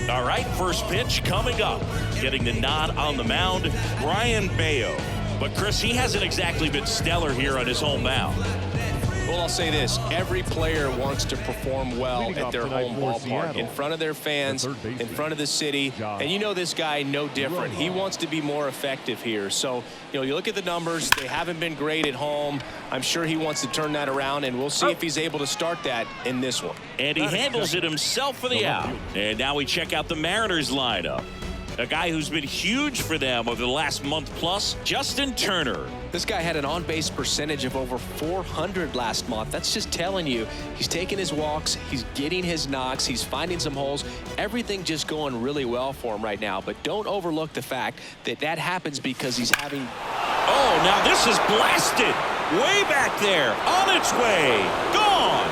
All right, first pitch coming up. Getting the nod on the mound, Brayan Bello. But, Chris, he hasn't exactly been stellar here on his home mound. Well, I'll say this. Every player wants to perform well at their home ballpark, in front of their fans, in front of the city. And you know this guy no different. He wants to be more effective here. So, you look at the numbers. They haven't been great at home. I'm sure he wants to turn that around, and we'll see if he's able to start that in this one. And he handles it himself for the out. And now we check out the Mariners lineup. A guy who's been huge for them over the last month plus, Justin Turner. This guy had an on-base percentage of over 400 last month. That's just telling you he's taking his walks, he's getting his knocks, he's finding some holes. Everything just going really well for him right now. But don't overlook the fact that that happens because he's having... Oh, now this is blasted. Way back there. On its way. Gone.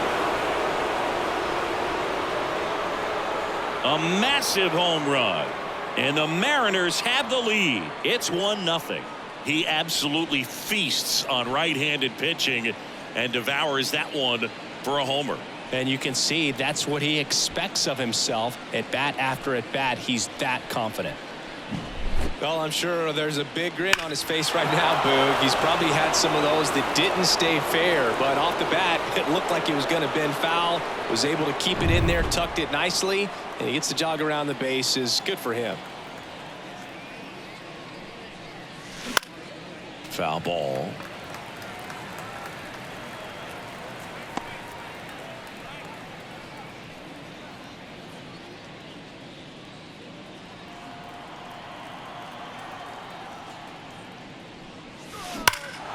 A massive home run. And the Mariners have the lead. It's 1-0. He absolutely feasts on right-handed pitching and devours that one for a homer. And you can see that's what he expects of himself at bat after at bat. He's that confident. Well, I'm sure there's a big grin on his face right now, Boog. He's probably had some of those that didn't stay fair, but off the bat, it looked like he was going to bend foul, was able to keep it in there, tucked it nicely, and he gets the jog around the bases. Good for him. Foul ball.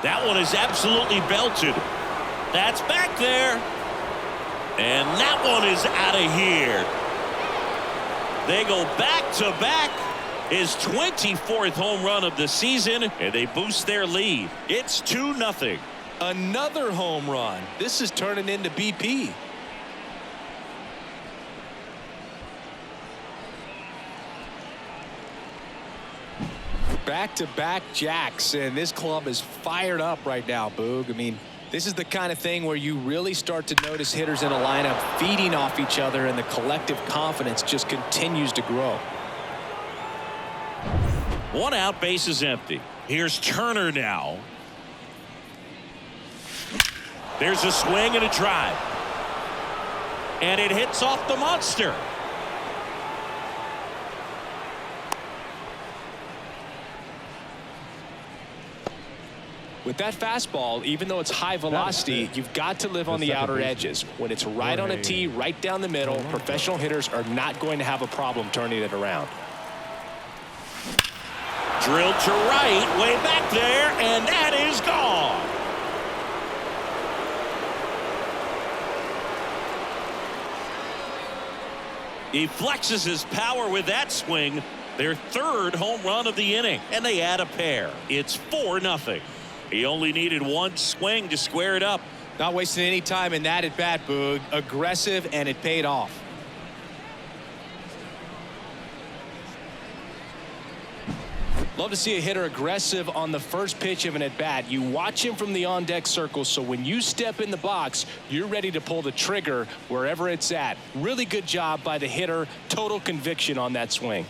That one is absolutely belted. That's back there. And that one is out of here. They go back to back. His 24th home run of the season, and they boost their lead. It's 2-0. Another home run. This is turning into BP. Back-to-back jacks, and this club is fired up right now, Boog. I mean, this is the kind of thing where you really start to notice hitters in a lineup feeding off each other, and the collective confidence just continues to grow. One out, base is empty. Here's Turner now. There's a swing and a drive. And it hits off the monster. With that fastball, even though it's high velocity, you've got to live on the outer edges. When it's right on a tee, right down the middle, professional hitters are not going to have a problem turning it around. Drilled to right, way back there, and that is gone. He flexes his power with that swing. Their third home run of the inning, and they add a pair. It's 4-0. He only needed one swing to square it up. Not wasting any time in that at bat, Boog. Aggressive, and it paid off. Love to see a hitter aggressive on the first pitch of an at-bat. You watch him from the on-deck circle, so when you step in the box, you're ready to pull the trigger wherever it's at. Really good job by the hitter. Total conviction on that swing.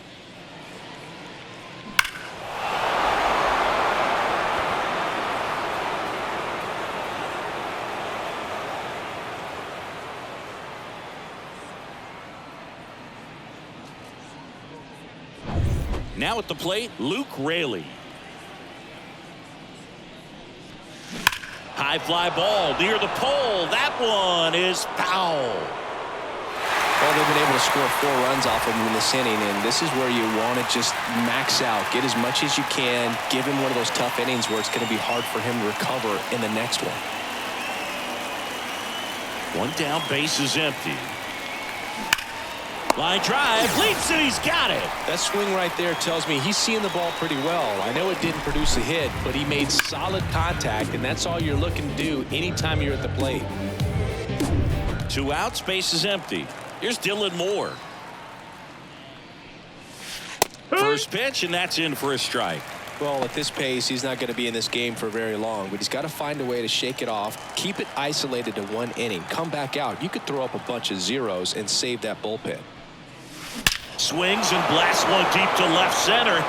Now at the plate, Luke Raley. High fly ball near the pole. That one is foul. Well, they've been able to score 4 runs off of him in this inning, and this is where you want to just max out. Get as much as you can. Give him one of those tough innings where it's going to be hard for him to recover in the next one. One down, base is empty. Line drive, leaps and he's got it. That swing right there tells me he's seeing the ball pretty well. I know it didn't produce a hit, but he made solid contact, and that's all you're looking to do anytime you're at the plate. 2 outs, base is empty. Here's Dylan Moore. First pitch, and that's in for a strike. Well, at this pace, he's not going to be in this game for very long, but he's got to find a way to shake it off, keep it isolated to 1 inning, come back out. You could throw up a bunch of zeros and save that bullpen. Swings and blasts one deep to left center.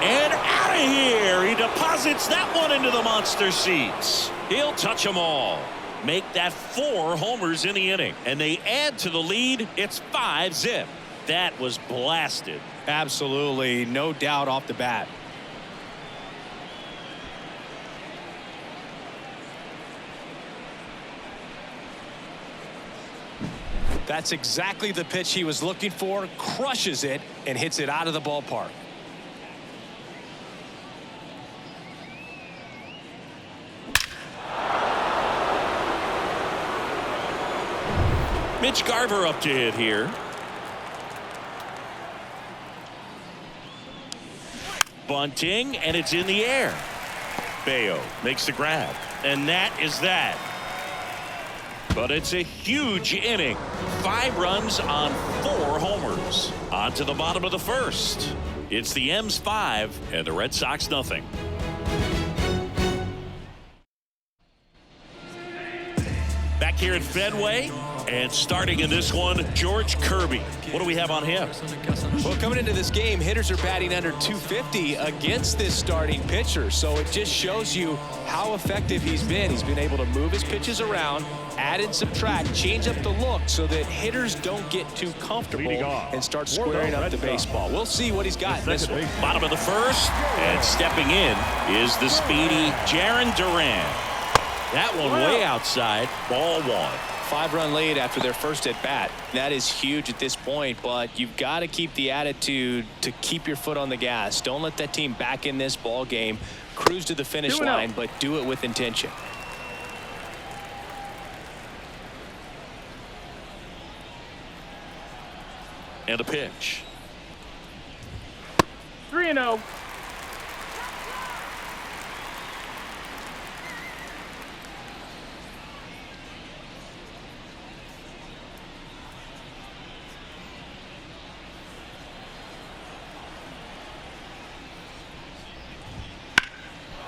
And out of here. He deposits that one into the monster seats. He'll touch them all. make that 4 homers in the inning. And they add to the lead. It's 5-zip. That was blasted. Absolutely, no doubt off the bat. That's exactly the pitch he was looking for. Crushes it and hits it out of the ballpark. Mitch Garver up to hit here. Bunting, and it's in the air. Bello makes the grab, and that is that. But it's a huge inning. 5 runs on 4 homers. On to the bottom of the first. It's the M's 5 and the Red Sox nothing. Back here at Fenway, and starting in this one, George Kirby. What do we have on him? Well, coming into this game, hitters are batting under 250 against this starting pitcher. So it just shows you how effective he's been. He's been able to move his pitches around, add and subtract, change up the look so that hitters don't get too comfortable and start squaring up the baseball. We'll see what he's got in this one. Bottom of the first, and stepping in is the speedy Jarren Duran. That one way outside, ball 1. 5-run lead after their first at bat. That is huge at this point, but you've got to keep the attitude to keep your foot on the gas. Don't let that team back in this ball game. Cruise to the finish line, but do it with intention. And a pitch. 3-0.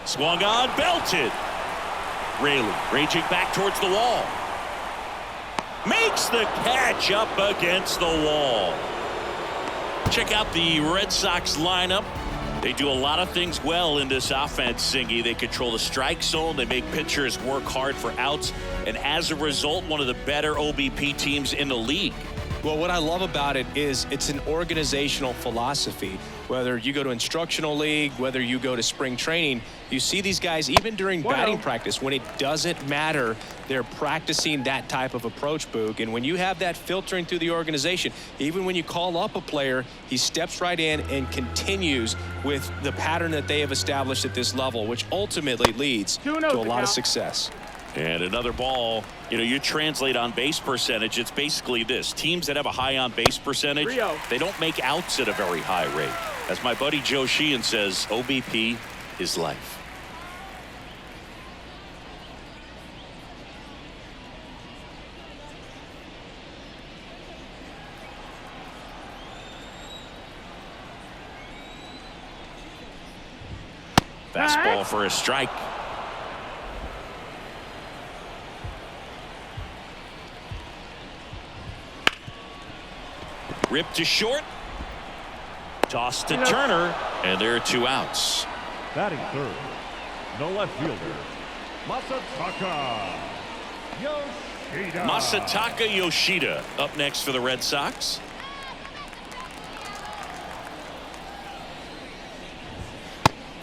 Swung on, belted. Rayleigh raging back towards the wall. Makes the catch up against the wall. Check out the Red Sox lineup. They do a lot of things well in this offense, Singy. They control the strike zone. They make pitchers work hard for outs. And as a result, one of the better OBP teams in the league. Well, what I love about it is it's an organizational philosophy. Whether you go to instructional league, whether you go to spring training, you see these guys even during batting practice. When it doesn't matter, they're practicing that type of approach, Boog. And when you have that filtering through the organization, even when you call up a player, he steps right in and continues with the pattern that they have established at this level, which ultimately leads to a lot of success. And another ball. You know, you translate on base percentage, it's basically this. Teams that have a high on base percentage, they don't make outs at a very high rate. As my buddy Joe Sheehan says, OBP is life. Fastball for a strike. Ripped to short. Tossed to Turner. And there are 2 outs. Batting third, the left fielder, Masataka Yoshida. Masataka Yoshida up next for the Red Sox.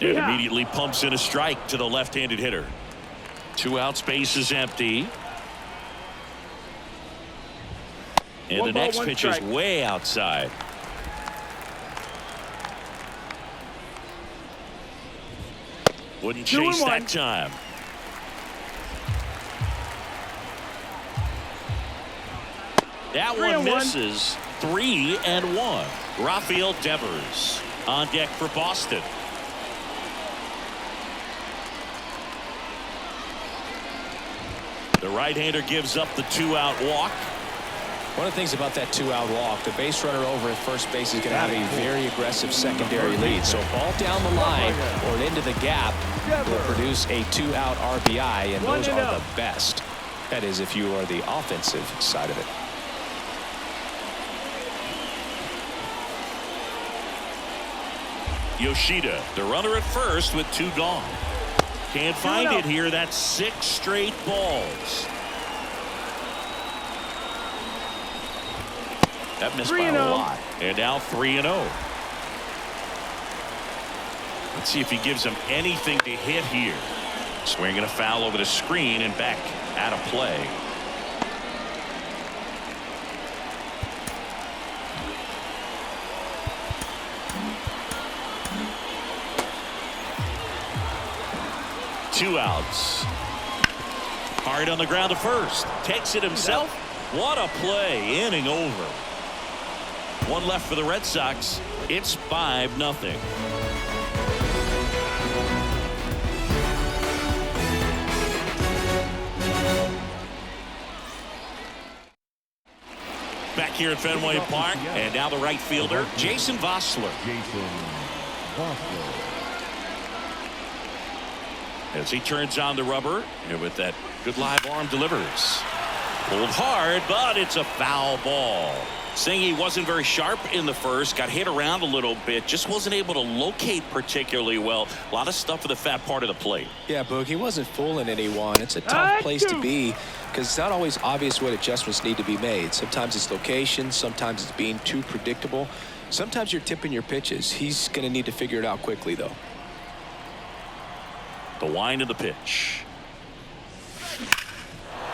And immediately pumps in a strike to the left-handed hitter. 2 outs, base is empty. And the next pitch is way outside. Wouldn't chase that time. That one misses. 3-1. Rafael Devers on deck for Boston. The right-hander gives up the 2-out walk. One of the things about that 2-out walk, the base runner over at first base is going to have a very aggressive secondary lead. So ball down the line or into the gap will produce a 2-out RBI, and those are the best. That is, if you are the offensive side of it. Yoshida, the runner at first with 2 gone. Can't find it here. That's 6 straight balls. That missed by a lot. And now 3-0. Let's see if he gives him anything to hit here. Swinging a foul over the screen and back out of play. Two outs. Hard on the ground to first. Takes it himself. What a play. Inning over. One left for the Red Sox. It's 5-0. Back here at Fenway Park. And now the right fielder, Jason Vossler. As he turns on the rubber, and with that good live arm delivers. Pulled hard, but it's a foul ball. Saying he wasn't very sharp in the first, got hit around a little bit, just wasn't able to locate particularly well. A lot of stuff for the fat part of the plate. Yeah, Boog, he wasn't fooling anyone. It's a tough place to be because it's not always obvious what adjustments need to be made. Sometimes it's location, sometimes it's being too predictable. Sometimes you're tipping your pitches. He's going to need to figure it out quickly, though. The wind of the pitch.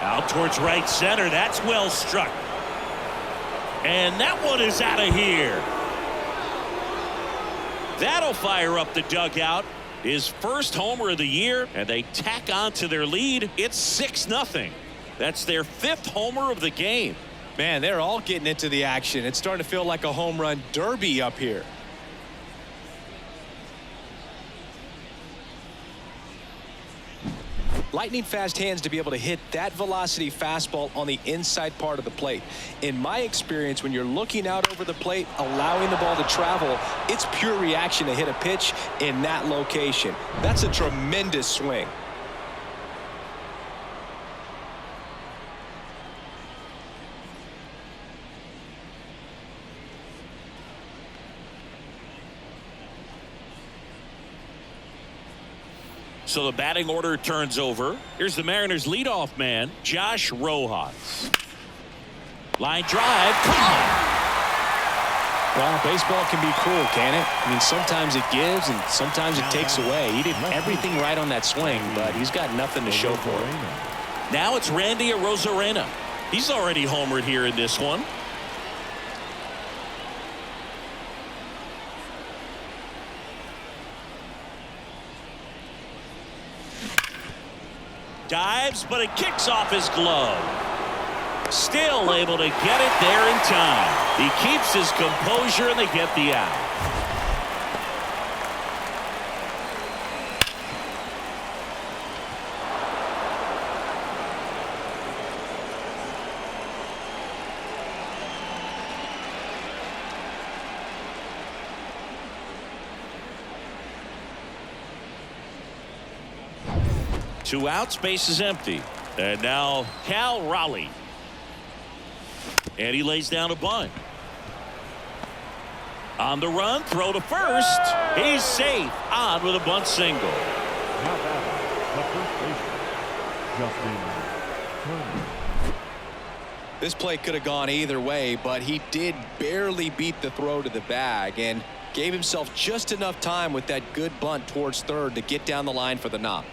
Out towards right center. That's well struck. And that one is out of here. That'll fire up the dugout. His first homer of the year, and they tack on to their lead. It's 6-0. That's their 5th homer of the game. Man, they're all getting into the action. It's starting to feel like a home run derby up here. Lightning fast hands to be able to hit that velocity fastball on the inside part of the plate. In my experience, when you're looking out over the plate, allowing the ball to travel, it's pure reaction to hit a pitch in that location. That's a tremendous swing. So the batting order turns over. Here's the Mariners leadoff man, Josh Rojas. Line drive. Well, baseball can be cruel, can it? I mean, sometimes it gives and sometimes it takes away. He did everything right on that swing, but he's got nothing to show for it. Now it's Randy Arozarena. He's already homered here in this one. Dives, but it kicks off his glove. Still able to get it there in time. He keeps his composure and they get the out. Two outs, base is empty. And now Cal Raleigh. And he lays down a bunt. On the run, throw to first. He's safe. On with a bunt single. Now batting, the first baseman, Justin Turner. This play could have gone either way, but he did barely beat the throw to the bag and gave himself just enough time with that good bunt towards third to get down the line for the knock.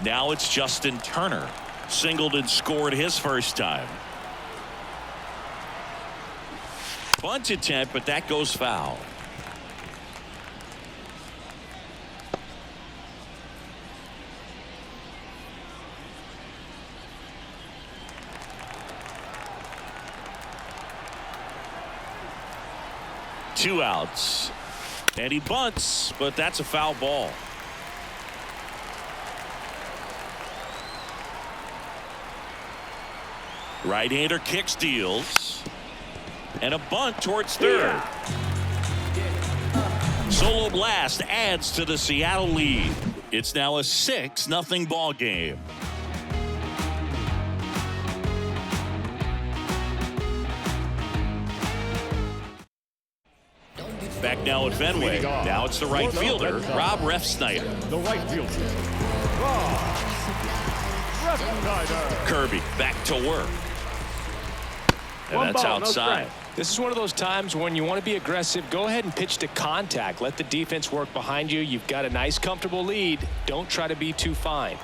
Now it's Justin Turner. Singled and scored his first time. Bunt attempt, but that goes foul. Two outs. And he bunts, but that's a foul ball. Right-hander kick steals. And a bunt towards third. Solo blast adds to the Seattle lead. It's now a 6-0 ball game. now at Fenway. Now it's the right fielder, Rob Refsnyder. The right fielder, Rob Refsnyder. Kirby back to work. And that's outside. This is one of those times when you want to be aggressive. Go ahead and pitch to contact. Let the defense work behind you. You've got a nice, comfortable lead. Don't try to be too fine.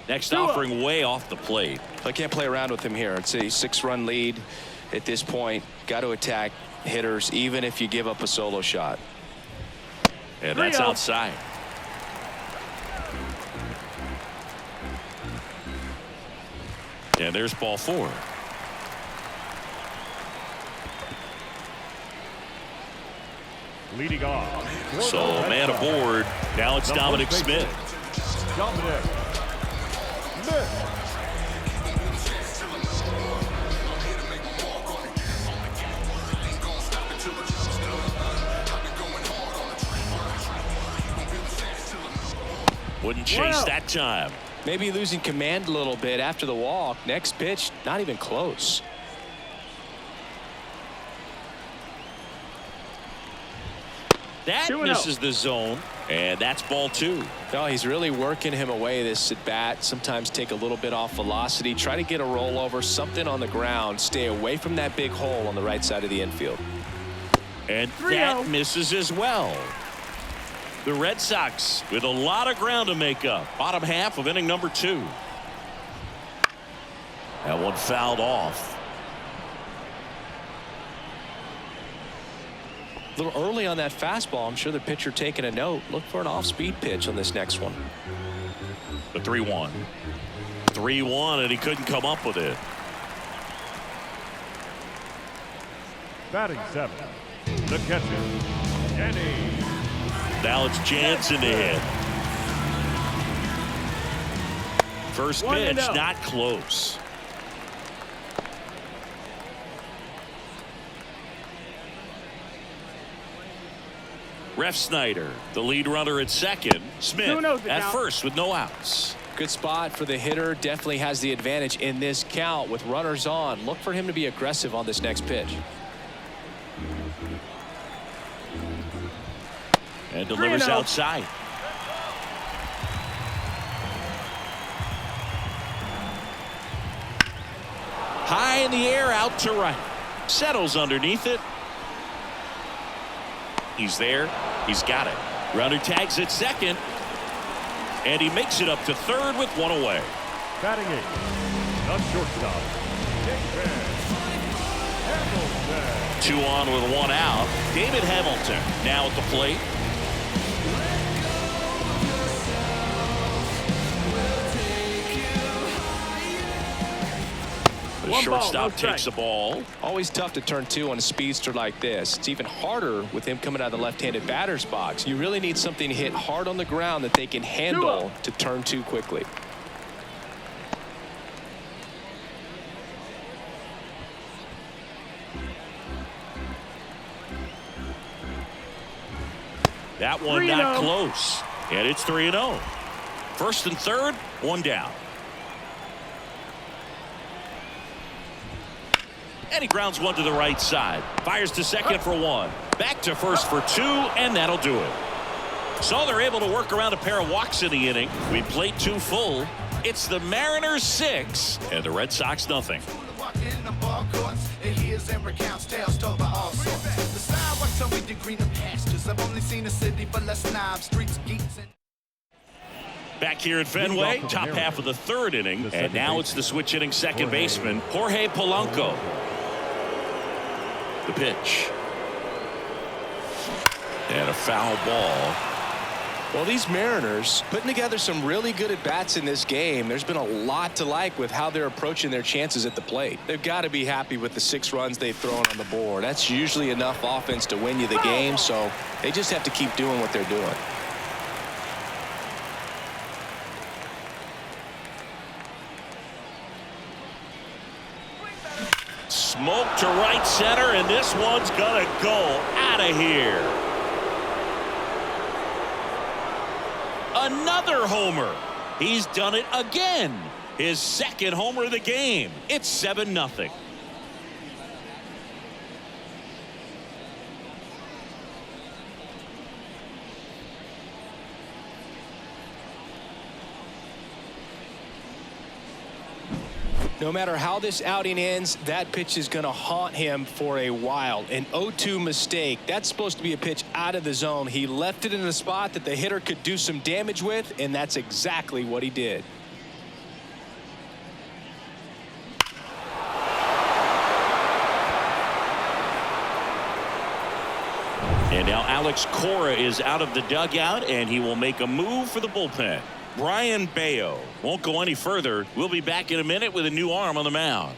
Next offering way off the plate. I can't play around with him here. It's a 6-run lead at this point. Got to attack hitters even if you give up a solo shot. And that's outside. And there's ball 4. Leading off. So man aboard. Now it's Dominic Smith. Dominic Smith. Wouldn't chase that time. Maybe losing command a little bit after the walk. Next pitch, not even close. That misses the zone, and that's ball 2. No, he's really working him away this at bat. Sometimes take a little bit off velocity. Try to get a rollover, something on the ground. Stay away from that big hole on the right side of the infield. And that misses as well. The Red Sox with a lot of ground to make up. Bottom half of inning number 2. That one fouled off. A little early on that fastball. I'm sure the pitcher taking a note. Look for an off-speed pitch on this next one. The 3-1. 3-1, and he couldn't come up with it. Batting 7. The catcher, Danny. Now it's Jansen to hit. First pitch, not close. Refsnyder, the lead runner at second. Smith at first with no outs. Good spot for the hitter. Definitely has the advantage in this count with runners on. Look for him to be aggressive on this next pitch. And delivers outside. High in the air, out to right. Settles underneath it. He's there. He's got it. Runner tags at second. And he makes it up to third with one away. Batting 8. The shortstop, Hamilton. 2 on with 1 out. David Hamilton now at the plate. The shortstop takes the ball. Always tough to turn 2 on a speedster like this. It's even harder with him coming out of the left-handed batter's box. You really need something to hit hard on the ground that they can handle to turn 2 quickly. That one not close. And it's 3-0. First and third, 1 down. And he grounds one to the right side. Fires to second for 1. Back to first for 2, and that'll do it. So they're able to work around a pair of walks in the inning. We played 2 full. It's the Mariners 6 and the Red Sox nothing. Back here at Fenway, top half of the 3rd inning, and now it's the switch hitting second baseman, Jorge Polanco. The pitch. And a foul ball. Well, these Mariners putting together some really good at-bats in this game. There's been a lot to like with how they're approaching their chances at the plate. They've got to be happy with the 6 runs they've thrown on the board. That's usually enough offense to win you the game, so they just have to keep doing what they're doing. Smoke to right center, and this one's gonna go out of here. Another homer. He's done it again. His 2nd homer of the game. It's 7-0. No matter how this outing ends, that pitch is going to haunt him for a while. An 0-2 mistake. That's supposed to be a pitch out of the zone. He left it in a spot that the hitter could do some damage with, and that's exactly what he did. And now Alex Cora is out of the dugout, and he will make a move for the bullpen. Brayan Bello won't go any further. We'll be back in a minute with a new arm on the mound.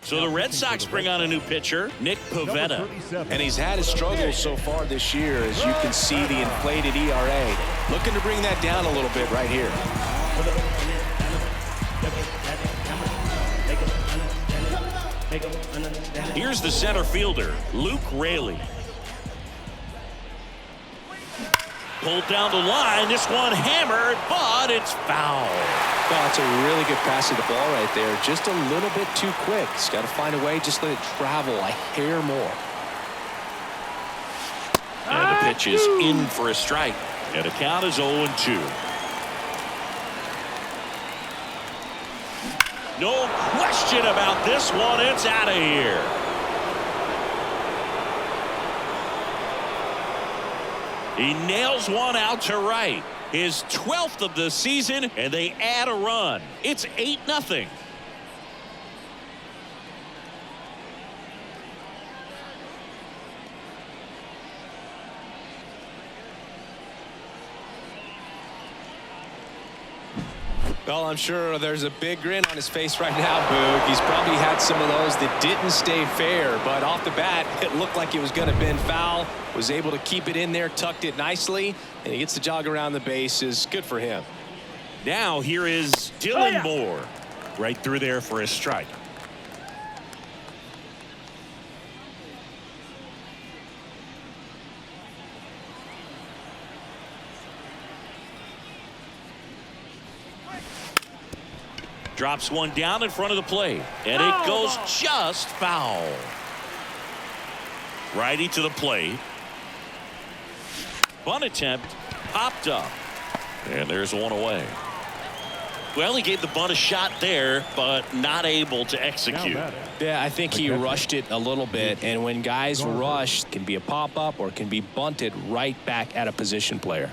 So the Red Sox bring on a new pitcher, Nick Pivetta. And he's had his struggles so far this year, as you can see the inflated ERA. Looking to bring that down a little bit right here. Here's the center fielder, Luke Raley. Pulled down the line. This one hammered, but it's foul. Well, it's a really good pass of the ball right there. Just a little bit too quick. He's got to find a way. Just let it travel a hair more. And the pitch is in for a strike. And the count is 0-2. No question about this one. It's out of here. He nails one out to right. His 12th of the season, and they add a run. It's 8-0. Well, I'm sure there's a big grin on his face right now, Boog. He's probably had some of those that didn't stay fair, but off the bat, it looked like it was going to bend foul. Was able to keep it in there, tucked it nicely, and he gets the jog around the bases. Good for him. Now here is Dylan Moore. Right through there for a strike. Drops one down in front of the plate, and it goes just foul. Righty to the plate. Bunt attempt popped up, and there's one away. Well, he gave the bunt a shot there, but not able to execute. Yeah, I think he rushed it a little bit, and when guys rush, it can be a pop-up or it can be bunted right back at a position player.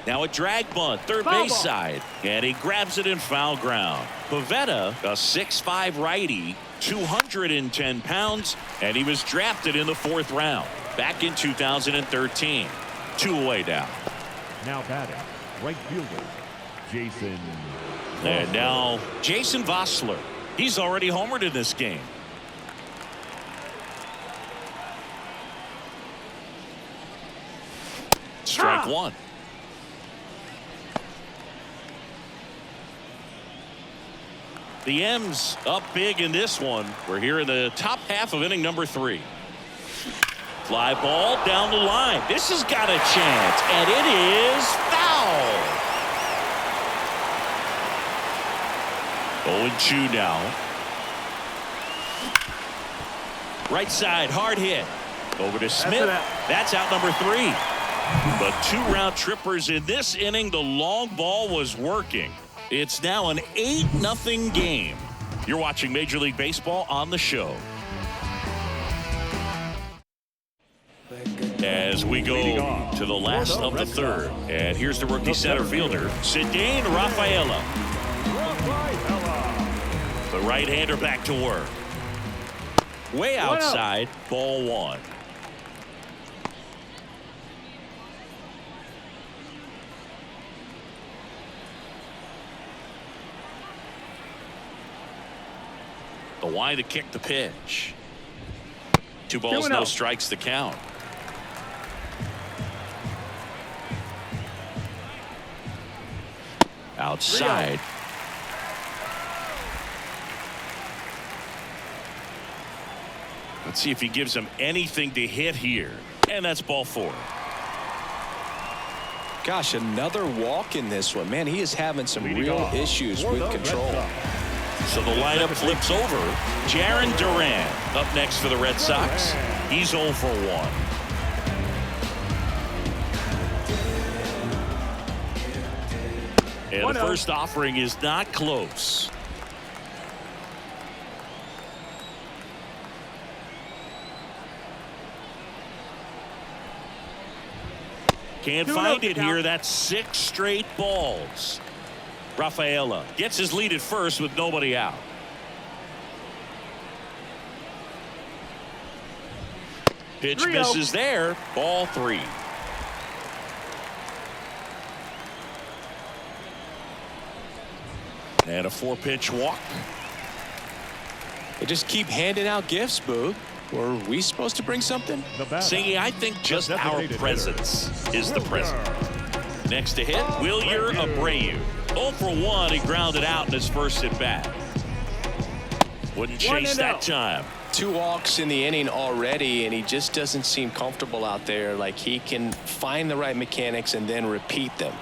Now a drag bunt, third base side, and he grabs it in foul ground. Pivetta, a 6'5" righty, 210 pounds, and he was drafted in the 4th round back in 2013. 2 away now. Now batting, right fielder, Jason. And now Jason Vossler. He's already homered in this game. Strike one. The M's up big in this one. We're here in the top half of inning number 3. Fly ball down the line. This has got a chance, and it is foul. 0-2 now. Right side, hard hit. Over to Smith. That's out number 3. But 2 round trippers in this inning. The long ball was working. It's now an 8-0 game. You're watching Major League Baseball on the show. As we go to the last of the 3rd. And here's the rookie center fielder, Ceddanne Rafaela. The right-hander back to work. Way outside, ball 1. The wide to kick the pitch. 2 balls, no strikes to count. Outside. Let's see if he gives him anything to hit here. And that's ball 4. Gosh, another walk in this one. Man, he is having some real issues with control. So the lineup flips over. Brayan up next for the Red Sox. He's 0 for 1. And the first offering is not close. Can't find it here. That's 6 straight balls. Rafaela gets his lead at first with nobody out. Pitch misses there. Ball 3. And a 4-pitch walk. They just keep handing out gifts, Boog. Were we supposed to bring something? Singy, I think just our presence is the present. Next to hit, Brayan. 0 for 1. He grounded out in his first at bat. Wouldn't chase that time. 2 walks in the inning already, and he just doesn't seem comfortable out there. Like he can find the right mechanics and then repeat them.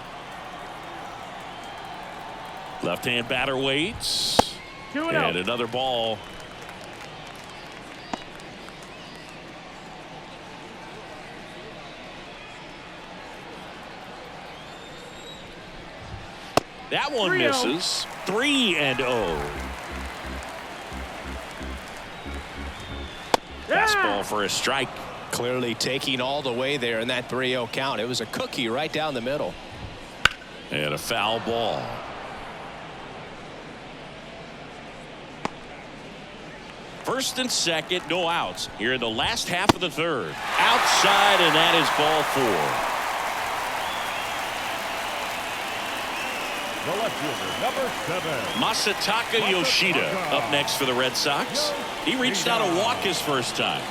Left-hand batter waits. And another ball. That one misses. 3-0. Fastball for a strike. Clearly taking all the way there in that 3-0 count. It was a cookie right down the middle. And a foul ball. First and second, no outs. Here in the last half of the third. Outside, and that is ball 4. The left fielder, number 7. Masataka Yoshida up next for the Red Sox. He reached out a walk his first time.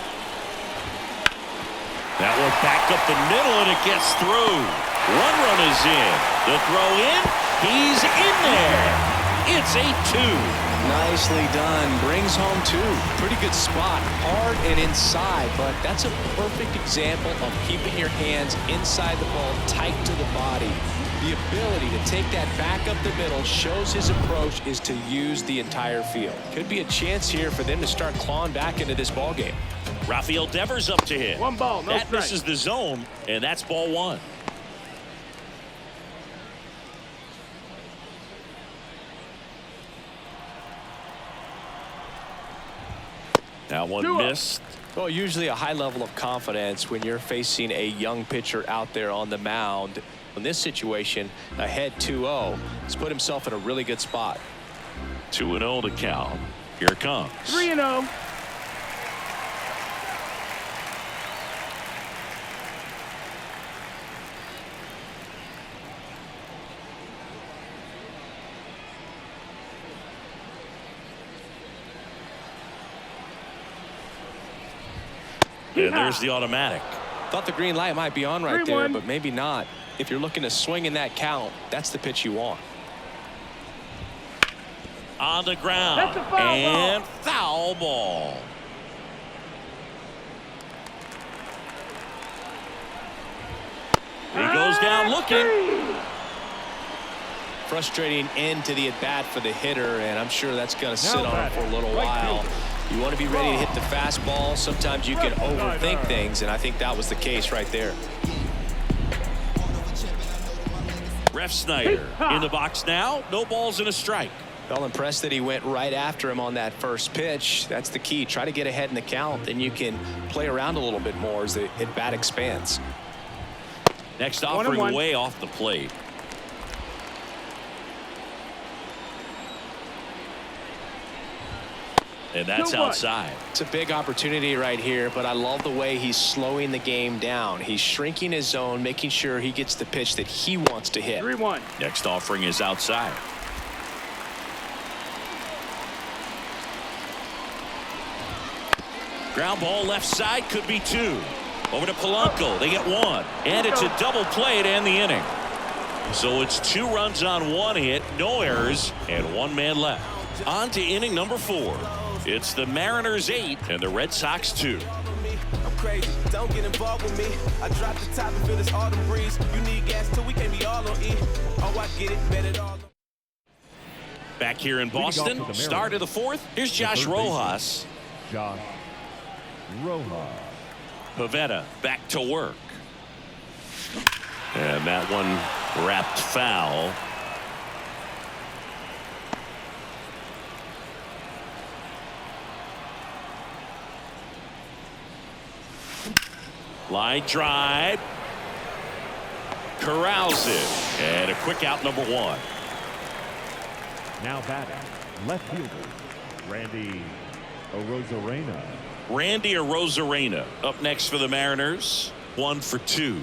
That one back up the middle, and it gets through. 1 run is in. The throw in. He's in there. It's 8-2. Nicely done. Brings home 2. Pretty good spot. Hard and inside, but that's a perfect example of keeping your hands inside the ball, tight to the body. The ability to take that back up the middle shows his approach is to use the entire field. Could be a chance here for them to start clawing back into this ball game. Rafael Devers up to hit. 1 ball, no that strike. misses the zone, and that's ball 1. That one missed. Well, usually a high level of confidence when you're facing a young pitcher out there on the mound. In this situation, ahead 2-0. He's put himself in a really good spot. 2-0 to count. Here it comes. 3-0. And there's the automatic. Thought the green light might be on right there, 3-1. but maybe not. If you're looking to swing in that count, that's the pitch you want. On the ground. That's a foul and ball. Foul ball. He goes down looking. Frustrating end to the at-bat for the hitter, and I'm sure that's going to sit on him for a little while. You want to be ready to hit the fastball. Sometimes you can overthink things, and I think that was the case right there. Ref Snyder in the box now. No balls and a strike. Well, impressed that he went right after him on that first pitch. That's the key. Try to get ahead in the count, then you can play around a little bit more as the at-bat expands. Next offering way off the plate. And that's outside. It's a big opportunity right here, but I love the way he's slowing the game down. He's shrinking his zone, making sure he gets the pitch that he wants to hit. 3-1. Next offering is outside. Ground ball left side, could be 2. Over to Polanco. They get 1. And it's a double play to end the inning. So it's 2 runs on 1 hit, no errors, and 1 man left. On to inning number 4. It's the Mariners 8 and the Red Sox 2. I'm crazy, don't get involved with me. I drop the top and feel this autumn breeze. You need gas too, we can't be all on E. Oh, I get it, bet it all. Back here in Boston, start of the fourth. Here's Josh Rojas. Josh Rojas. Pavetta back to work. And that one wrapped foul. Line drive. Corrals it. And a quick out, number one. Now batting, left fielder, Randy Arozarena. Randy Arozarena up next for the Mariners. 1 for 2.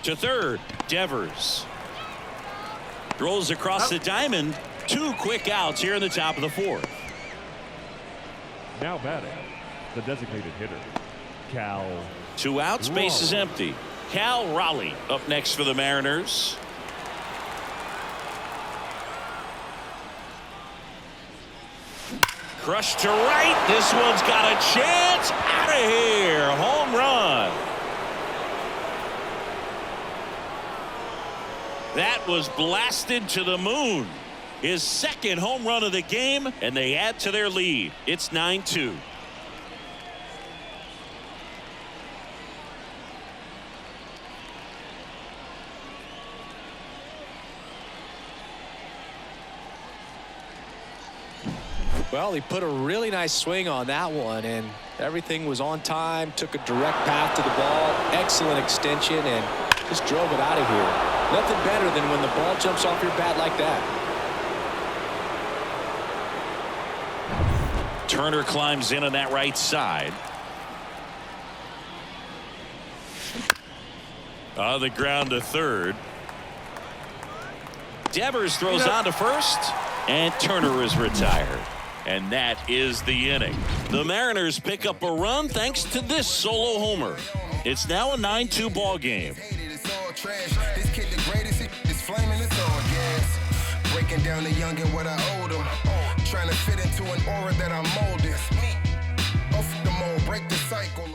To third, Devers. Rolls across the diamond. 2 quick outs here in the top of the fourth. Now batting, the designated hitter, Cal. 2 outs, base is empty. Cal Raleigh up next for the Mariners. Crushed to right. This one's got a chance. Out of here. Home run. That was blasted to the moon. His second home run of the game, and they add to their lead. It's 9-2. Well, he put a really nice swing on that one, and everything was on time. Took a direct path to the ball. Excellent extension, and just drove it out of here. Nothing better than when the ball jumps off your bat like that. Turner climbs in on that right side. On the ground to third. Devers throws on to first, and Turner is retired. And that is the inning. The Mariners pick up a run thanks to this solo homer. It's now a 9-2 ball game. This kid the greatest, it's flaming, it's all gas. Breaking down the young and what I owed him. Trying to fit into an aura that I'm molding. Off the mold, break the cycle.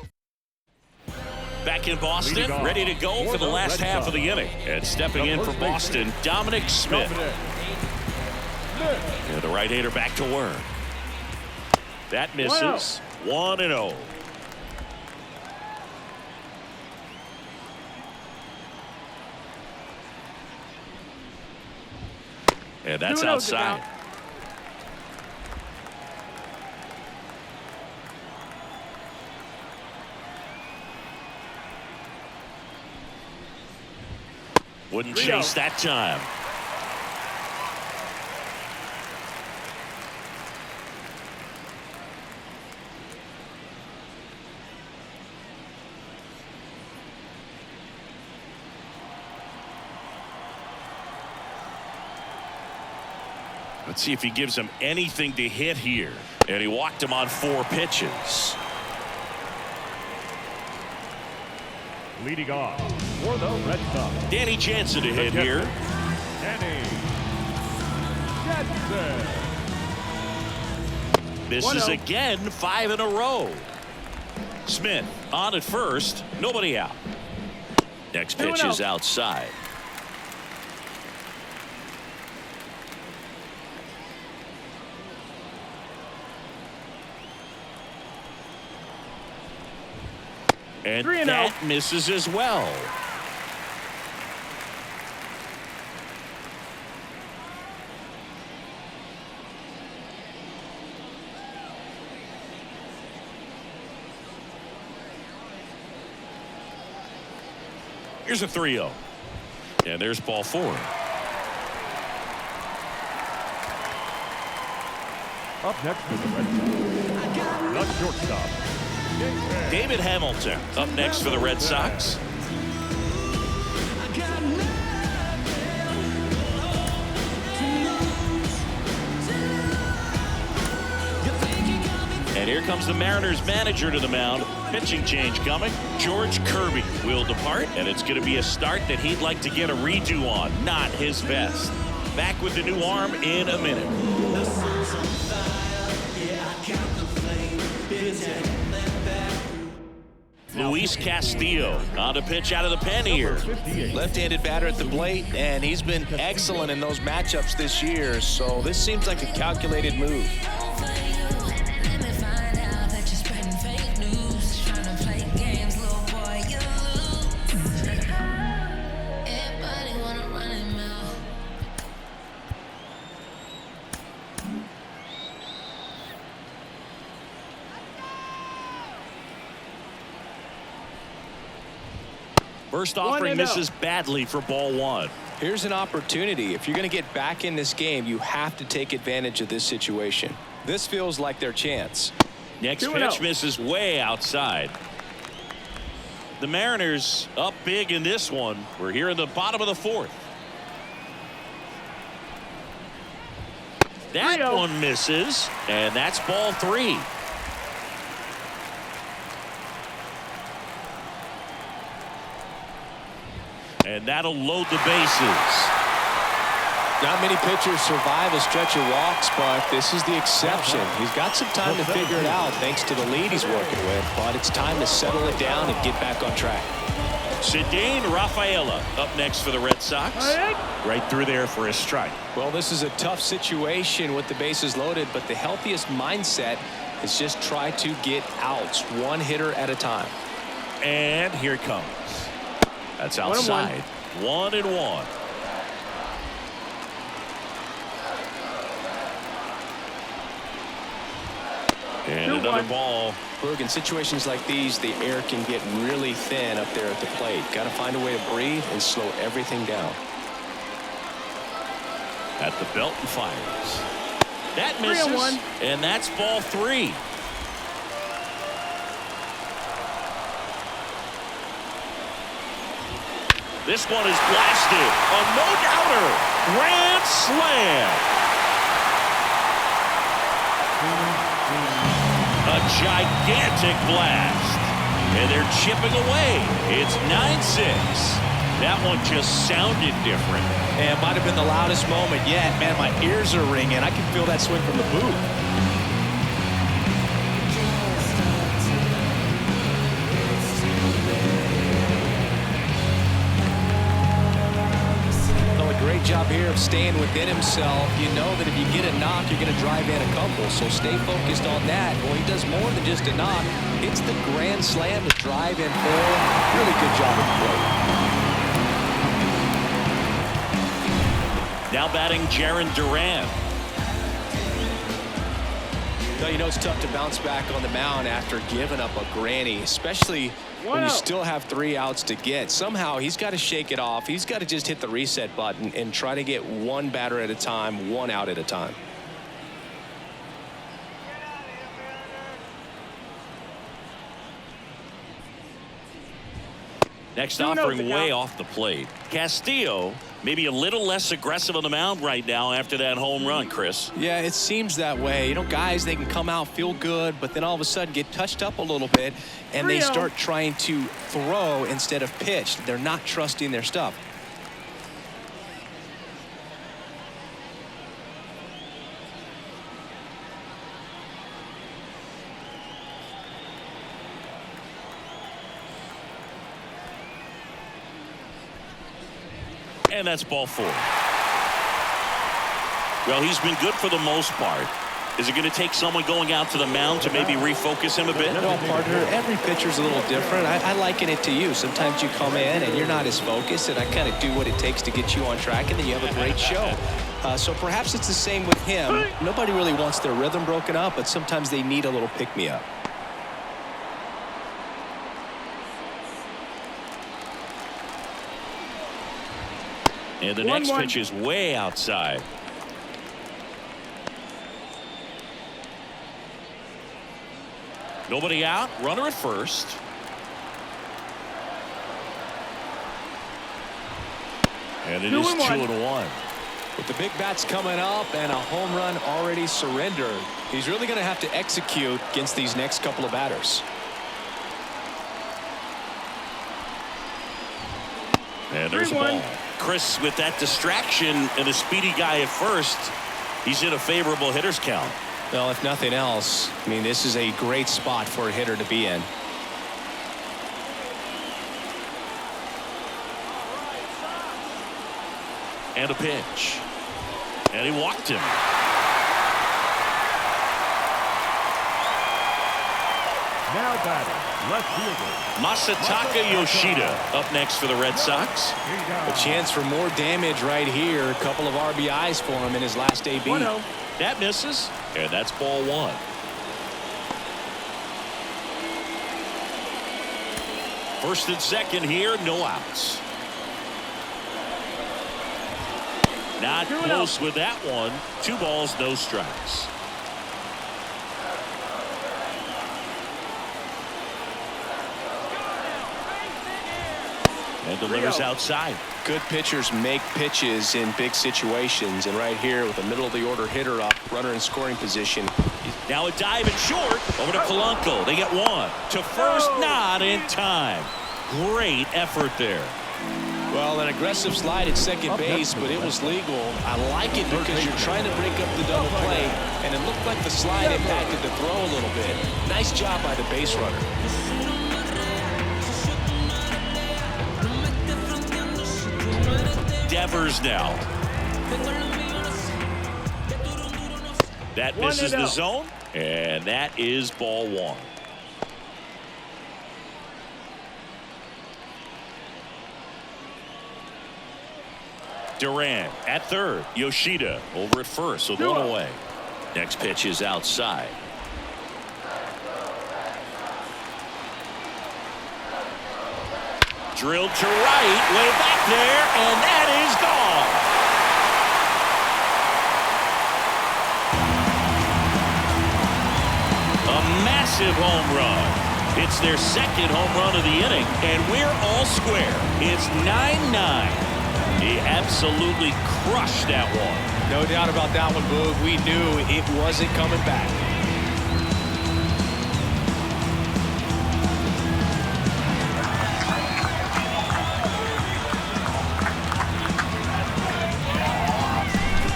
Back in Boston, ready to go for the last half of the inning. And stepping in for Boston, Dominic Smith. And the right-hander back to work. That misses. 1-0. And that's outside. Wouldn't chase that time. Let's see if he gives him anything to hit here. And he walked him on 4 pitches. Leading off for the Red Sox, Danny Jansen to hit here. Danny Jansen. Misses again, 5 in a row. Smith on at first, nobody out. Next pitch is outside. And that misses as well. Here's a 3-0. And there's ball 4. Up next for the Red Sox, the shortstop, David Hamilton up next for the Red Sox. And here comes the Mariners manager to the mound. Pitching change coming. George Kirby will depart, and it's going to be a start that he'd like to get a redo on. Not his best. Back with the new arm in a minute. Luis Castillo on a pitch out of the pen here. Left-handed batter at the plate, and he's been excellent in those matchups this year, so this seems like a calculated move. First offering misses badly for ball one. Here's an opportunity. If you're going to get back in this game, you have to take advantage of this situation. This feels like their chance. Next pitch misses way outside. The Mariners up big in this one. We're here in the bottom of the fourth. That one misses, and that's ball three. And that'll load the bases. Not many pitchers survive a stretch of walks, but this is the exception. He's got some time to figure it out thanks to the lead he's working with, but it's time to settle it down and get back on track. Cedane Rafaela up next for the Red Sox. Right through there for a strike. Well, this is a tough situation with the bases loaded, but the healthiest mindset is just try to get outs, one hitter at a time. And here it comes. That's outside. 1-1. And another ball. Look, in situations like these, the air can get really thin up there at the plate. Got to find a way to breathe and slow everything down. At the belt and fires. That misses. And that's ball three. This one is blasted. A no-doubter. Grand slam. A gigantic blast. And they're chipping away. It's 9-6. That one just sounded different. And it might have been the loudest moment yet. Man, my ears are ringing. I can feel that swing from the booth. Great job here of staying within himself. You know that if you get a knock, you're going to drive in a couple. So stay focused on that. Well, he does more than just a knock. It's the grand slam to drive in four. Really good job at the plate. Now batting Jarren Duran. Now, you know it's tough to bounce back on the mound after giving up a granny, especially when you still have 3 outs to get. Somehow he's got to shake it off. He's got to just hit the reset button and try to get one batter at a time, 1 out at a time. Next offering way off the plate. Castillo maybe a little less aggressive on the mound right now after that home run, Chris. Yeah, it seems that way. You know, guys, they can come out, feel good, but then all of a sudden get touched up a little bit, and they start trying to throw instead of pitch. They're not trusting their stuff. And that's ball 4. Well, he's been good for the most part. Is it going to take someone going out to the mound to maybe refocus him a bit? No, partner, every pitcher's a little different. I liken it to you. Sometimes you come in and you're not as focused, and I kind of do what it takes to get you on track, and then you have a great show. So perhaps it's the same with him. Nobody really wants their rhythm broken up, but sometimes they need a little pick-me-up. And the next pitch is way outside. Nobody out. Runner at first. And it is 2-1. With the big bats coming up and a home run already surrendered, he's really going to have to execute against these next couple of batters. And there's a ball. Chris, with that distraction and a speedy guy at first, he's in a favorable hitter's count. Well, if nothing else, I mean, this is a great spot for a hitter to be in. And a pitch. And he walked him. Now batting, left fielder Masataka Yoshida up next for the Red Sox. A chance for more damage right here. A couple of RBIs for him in his last AB. 1-0. That misses, and that's ball one. First and second here, no outs. Not close with that one. 2 balls, no strikes. And delivers outside. Good pitchers make pitches in big situations, and right here with a middle of the order hitter up, runner in scoring position. Now a dive and short over to Polanco. They get one to first, not in time. Great effort there. Well, an aggressive slide at second base, but it was legal. I like it because you're trying to break up the double play, and it looked like the slide impacted the throw a little bit. Nice job by the base runner. Devers now. That misses the zone, and that is ball one. Duran at third. Yoshida over at first with one away. Next pitch is outside. Drilled to right, way back there, and that is gone. A massive home run. It's their second home run of the inning, and we're all square. It's 9-9. He absolutely crushed that one. No doubt about that one, Boog. We knew it wasn't coming back.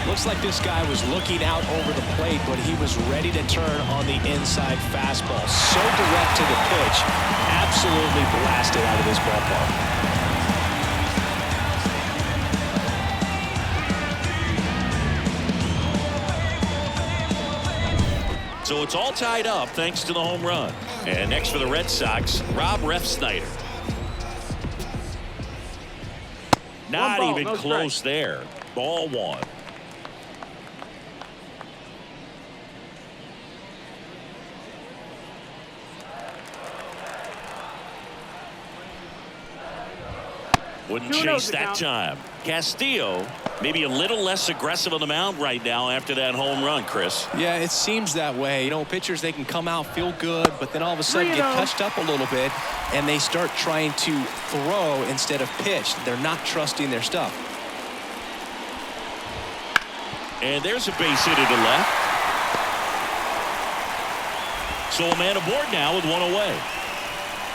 Looks like this guy was looking out over the plate, but he was ready to turn on the inside fastball. So direct to the pitch. Absolutely blasted out of this ballpark. So it's all tied up thanks to the home run. And next for the Red Sox, Rob Refsnyder. Not even close there. Ball one. Wouldn't chase that time. Castillo maybe a little less aggressive on the mound right now after that home run, Chris. Yeah, it seems that way. You know, pitchers, they can come out, feel good, but then all of a sudden get touched up a little bit, and they start trying to throw instead of pitch. They're not trusting their stuff. And there's a base hit to the left. So a man aboard now with one away.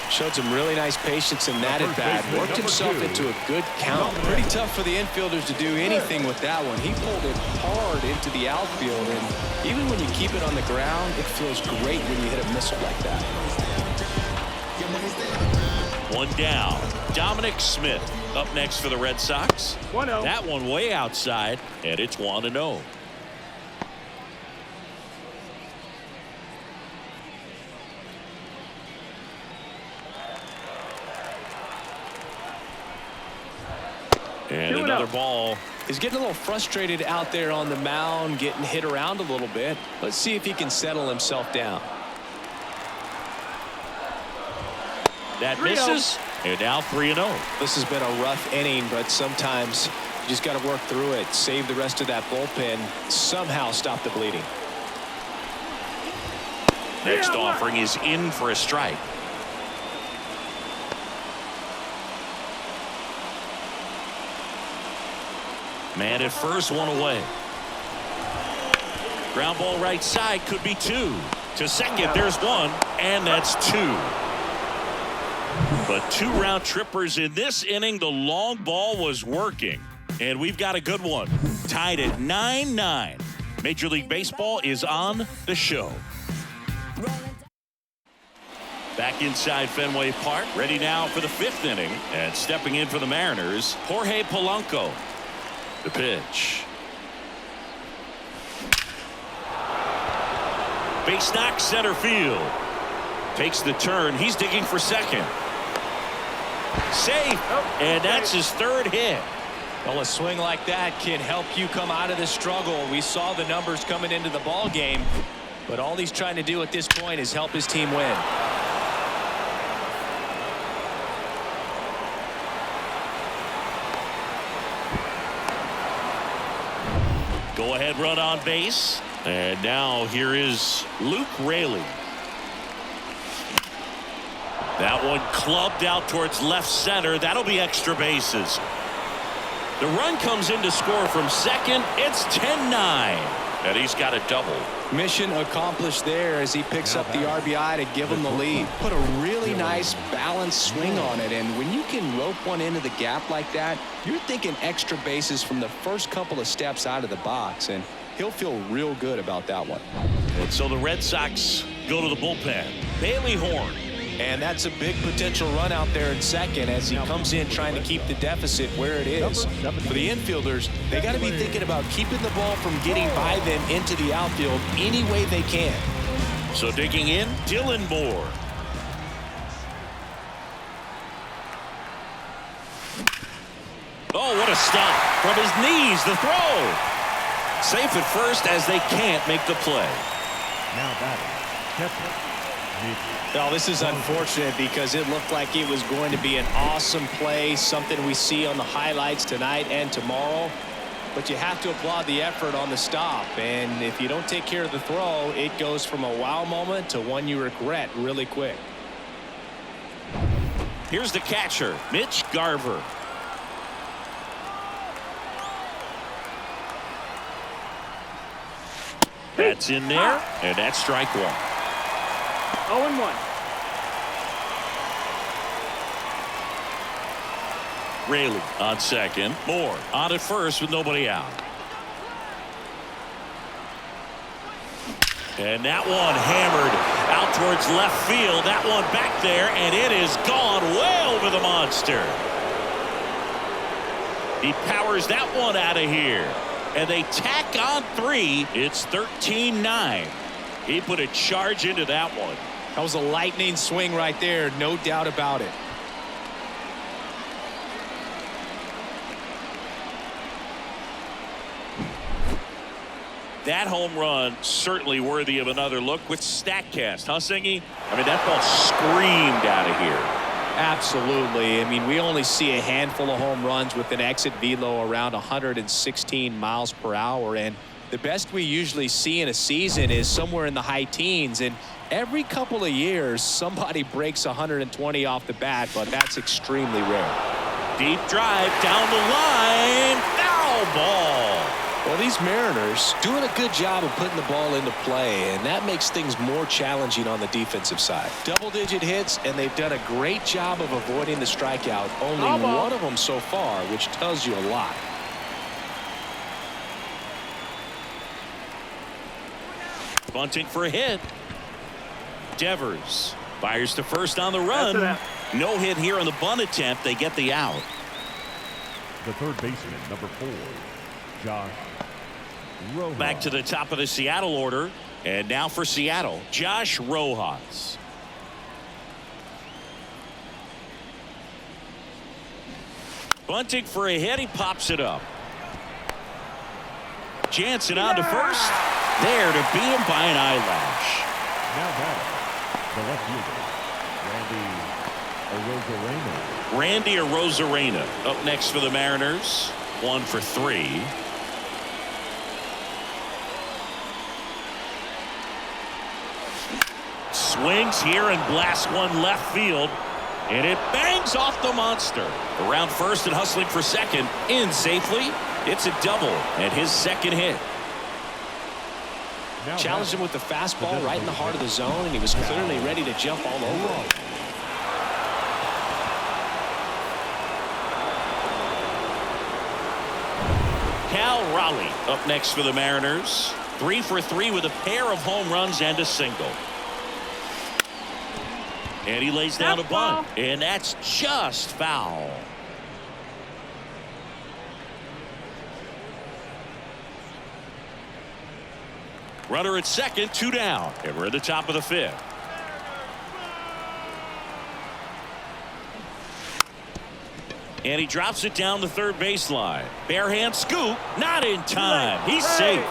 Showed some really nice patience in that at bat. Worked himself into a good count. Pretty tough for the infielders to do anything with that one. He pulled it hard into the outfield, and even when you keep it on the ground, it feels great when you hit a missile like that. One down. Dominic Smith up next for the Red Sox. 1-0. That one way outside, and it's 1-0. And another ball. He's getting a little frustrated out there on the mound, getting hit around a little bit. Let's see if he can settle himself down. That misses, and now 3-0. This has been a rough inning, but sometimes you just got to work through it, save the rest of that bullpen, somehow stop the bleeding. Next offering is in for a strike. Man at first, one away. Ground ball right side, could be two. To second, there's one, and that's two. But 2 round trippers in this inning. The long ball was working, and we've got a good one. Tied at 9-9. Major League Baseball is on the show. Back inside Fenway Park, ready now for the 5th inning, and stepping in for the Mariners, Jorge Polanco. The pitch. Base knock center field. Takes the turn. He's digging for second. Safe. And that's his third hit. Well, a swing like that can help you come out of the struggle. We saw the numbers coming into the ball game, but all he's trying to do at this point is help his team win. Go ahead run on base. And now here is Luke Raley. That one clubbed out towards left center. That'll be extra bases. The run comes in to score from second. It's 10-9. And he's got a double. Mission accomplished there as he picks up the RBI to give him the lead. Put a really nice balanced swing on it, and when you can rope one into the gap like that, you're thinking extra bases from the first couple of steps out of the box, and he'll feel real good about that one. And so the Red Sox go to the bullpen. Bailey Horn. And that's a big potential run out there in second as he comes in trying to keep the deficit where it is. For the infielders, they got to be thinking about keeping the ball from getting by them into the outfield any way they can. So digging in, Dylan Moore. Oh, what a stop. From his knees, the throw. Safe at first as they can't make the play. Now batting. Well, this is unfortunate because it looked like it was going to be an awesome play, something we see on the highlights tonight and tomorrow. But you have to applaud the effort on the stop. And if you don't take care of the throw, it goes from a wow moment to one you regret really quick. Here's the catcher, Mitch Garver. That's in there, and that's strike one. 0-1. Raley on second. Moore on at first with nobody out. And that one hammered out towards left field. That one back there, and it is gone way over the monster. He powers that one out of here. And they tack on 3. It's 13-9. He put a charge into that one. That was a lightning swing right there, no doubt about it. That home run certainly worthy of another look with StatCast, huh, Singy? I mean, that ball screamed out of here. Absolutely. I mean, we only see a handful of home runs with an exit velo around 116 miles per hour, and the best we usually see in a season is somewhere in the high teens, and every couple of years somebody breaks 120 off the bat, but that's extremely rare. Deep drive down the line. Foul ball. Well, these Mariners doing a good job of putting the ball into play, and that makes things more challenging on the defensive side. Double-digit hits, and they've done a great job of avoiding the strikeout. Only one of them so far, which tells you a lot. Bunting for a hit. Devers fires to first on the run. No hit here on the bunt attempt. They get the out. The third baseman, number 4, Josh Rojas. Back to the top of the Seattle order. And now for Seattle, Josh Rojas. Bunting for a hit. He pops it up. Jansen on to first. There to beat him by an eyelash. Now batting, the left fielder, Randy Arozarena up next for the Mariners. 1 for 3. Swings here and blasts one left field. And it bangs off the monster. Around first and hustling for second. In safely. It's a double and his second hit. Challenged him with the fastball right in the heart of the zone, and he was clearly ready to jump all over it. Cal Raleigh up next for the Mariners. 3 for 3 with a pair of home runs and a single. And he lays down a bunt, and that's just foul. Runner at second, 2 down, and we're at the top of the 5th. And he drops it down the third baseline. Bare hand scoop, not in time. He's safe.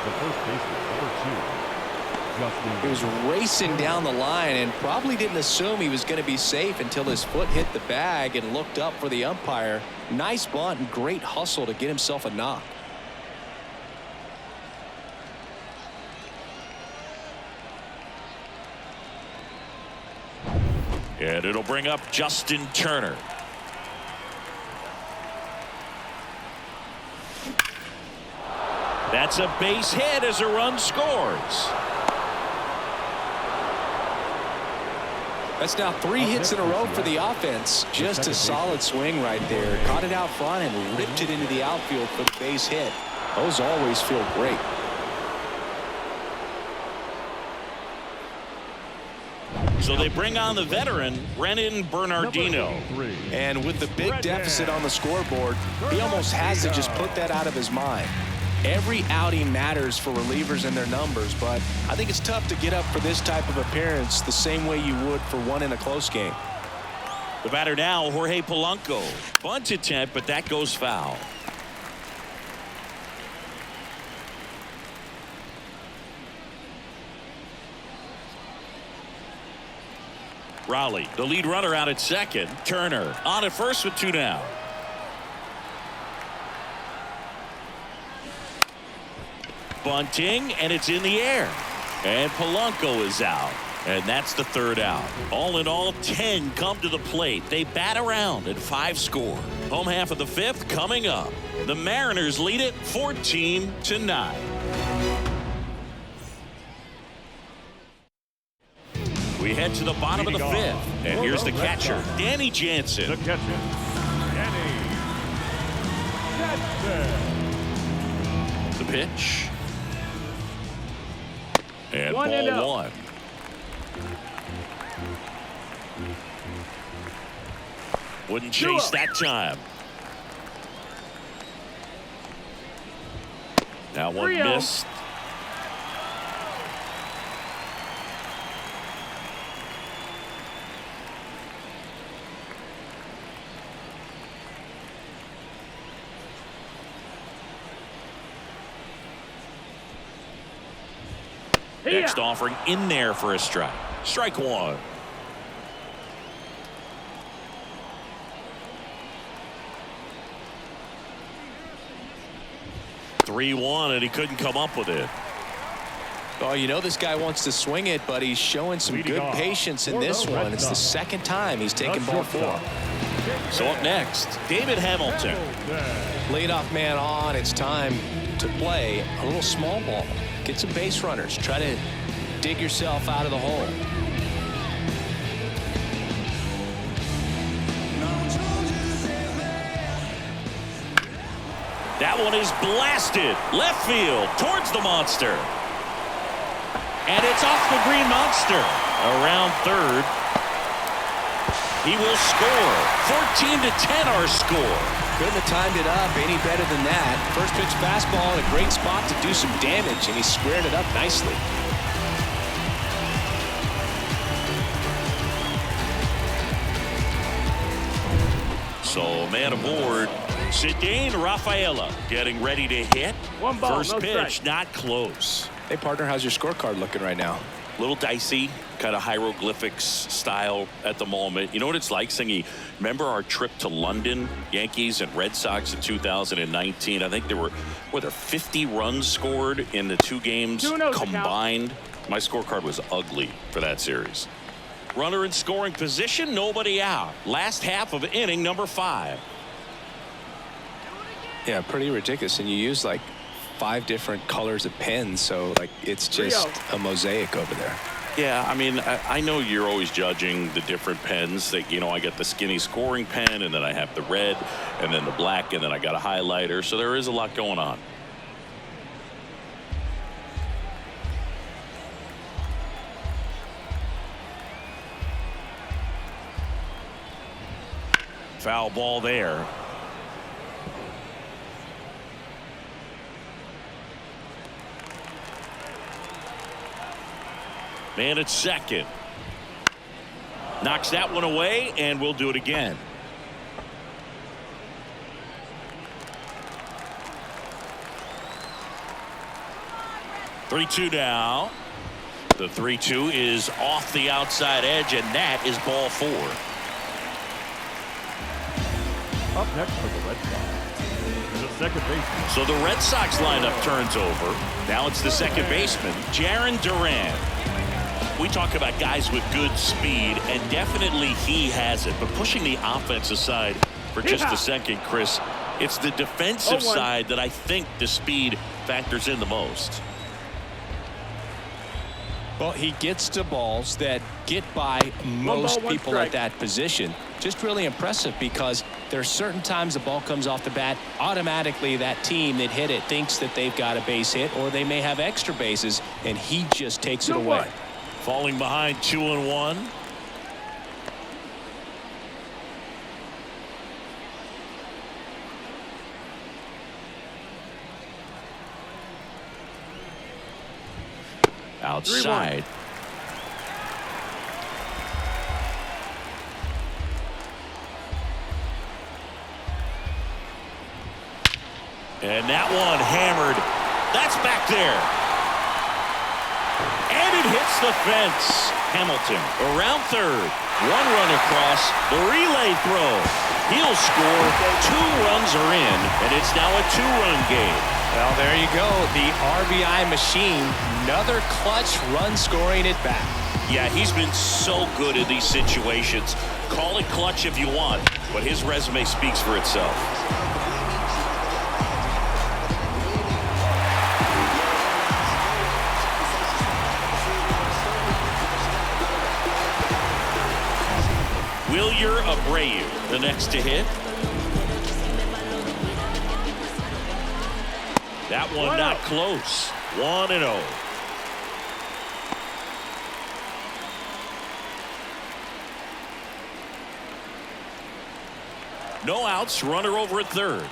The first baseman, number 2, Justin. He was racing down the line and probably didn't assume he was going to be safe until his foot hit the bag and looked up for the umpire. Nice bunt and great hustle to get himself a knock. And it'll bring up Justin Turner. That's a base hit as a run scores. That's now 3 hits in a row for the offense. Just a solid swing right there. Caught it out front and ripped it into the outfield for the base hit. Those always feel great. So they bring on the veteran, Brennan Bernardino. And with the big deficit on the scoreboard, he almost has to just put that out of his mind. Every outing matters for relievers and their numbers, but I think it's tough to get up for this type of appearance the same way you would for one in a close game. The batter now, Jorge Polanco. Bunt attempt, but that goes foul. Raleigh, the lead runner out at second. Turner on at first with 2 down. Bunting, and it's in the air. And Polanco is out. And that's the 3rd out. All in all, 10 come to the plate. They bat around and 5 score. Home half of the 5th coming up. The Mariners lead it 14-9. We head to the bottom of the 5th. And here's the catcher, Danny Jansen. The catcher, Danny Jansen. The pitch. And 1-0. ball 1. Wouldn't chase that time. Now one 3-0. missed. Next offering in there for a strike. Strike 1. (3-1) and he couldn't come up with it. Oh, you know this guy wants to swing it, but he's showing some Leading good off patience in for this the one. Red It's the Sox. 2nd time he's taken ball 4. So up next, David Hamilton. Leadoff man on. It's time to play a little small ball. Get some base runners. Try to dig yourself out of the hole. That one is blasted left field towards the monster. And it's off the green monster. Around third. He will score. 14-10 our score. Couldn't have timed it up any better than that. First pitch fastball in a great spot to do some damage, and he squared it up nicely. So man aboard. Cedane Rafaela getting ready to hit. 1 ball, First no pitch, strike. not close. Hey, partner, how's your scorecard looking right now? Little dicey, kind of hieroglyphics style at the moment. You know what it's like, Singy? Remember our trip to London, Yankees and Red Sox in 2019? I think there were 50 runs scored in the 2 games 2-0 combined. My scorecard was ugly for that series. Runner in scoring position, nobody out. Last half of inning number 5. Yeah, pretty ridiculous. And you use like 5 different colors of pens, so like it's just a mosaic over there. Yeah, I mean, I know you're always judging the different pens. That, you know, I get the skinny scoring pen, and then I have the red, and then the black, and then I got a highlighter. So there is a lot going on. Foul ball there. Man at second. Knocks that one away, and we'll do it again. Three-two now. The 3-2 is off the outside edge, and that is ball 4. Up next for the Red Sox, the second baseman. So the Red Sox lineup turns over. Now it's the second baseman, Jarren Duran. We talk about guys with good speed, and definitely he has it. But pushing the offense aside for just a second, Chris, it's the defensive side that I think the speed factors in the most. Well, he gets to balls that get by most people at that position. Just really impressive because there's certain times the ball comes off the bat, automatically that team that hit it thinks that they've got a base hit or they may have extra bases, and he just takes it away. Falling behind 2-1. Outside. And that one hammered. That's back there. And it hits the fence. Hamilton around third. 1 run across. The relay throw. He'll score. 2 runs are in, and it's now a 2-run game. Well, there you go. The RBI machine. Another clutch run scoring at bat. Yeah, he's been so good in these situations. Call it clutch if you want, but his resume speaks for itself. Wilyer Abreu, the next to hit. That one not close. 1-0. No outs, runner over at third.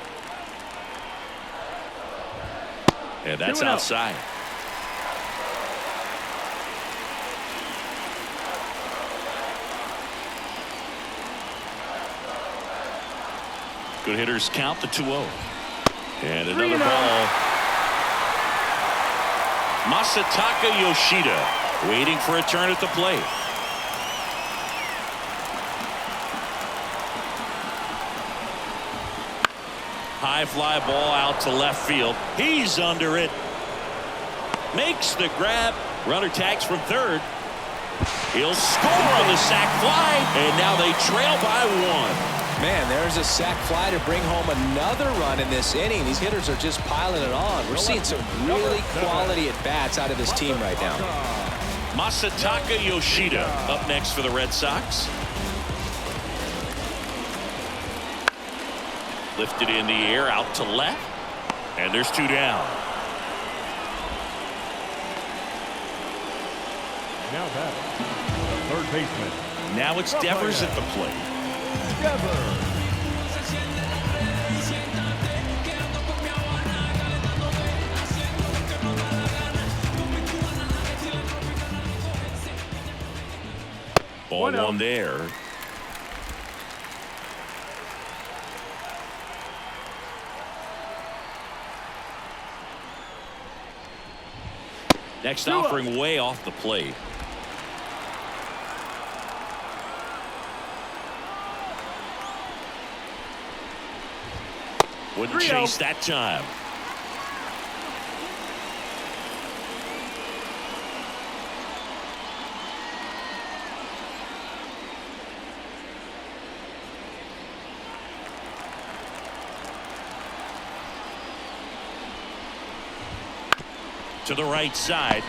And that's outside. Good hitters count the 2-0. And another ball. Masataka Yoshida waiting for a turn at the plate. High fly ball out to left field. He's under it. Makes the grab. Runner tags from third. He'll score on the sac fly, and now they trail by 1. Man, there's a sac fly to bring home another run in this inning. These hitters are just piling it on. We're seeing some really quality at-bats out of this team right now. Masataka Yoshida up next for the Red Sox. Lifted in the air out to left. And there's 2 down. Now batting, the third baseman. Now it's Devers at the plate. Ball 1 there. Next offering way off the plate. Wouldn't chase that time. To the right side.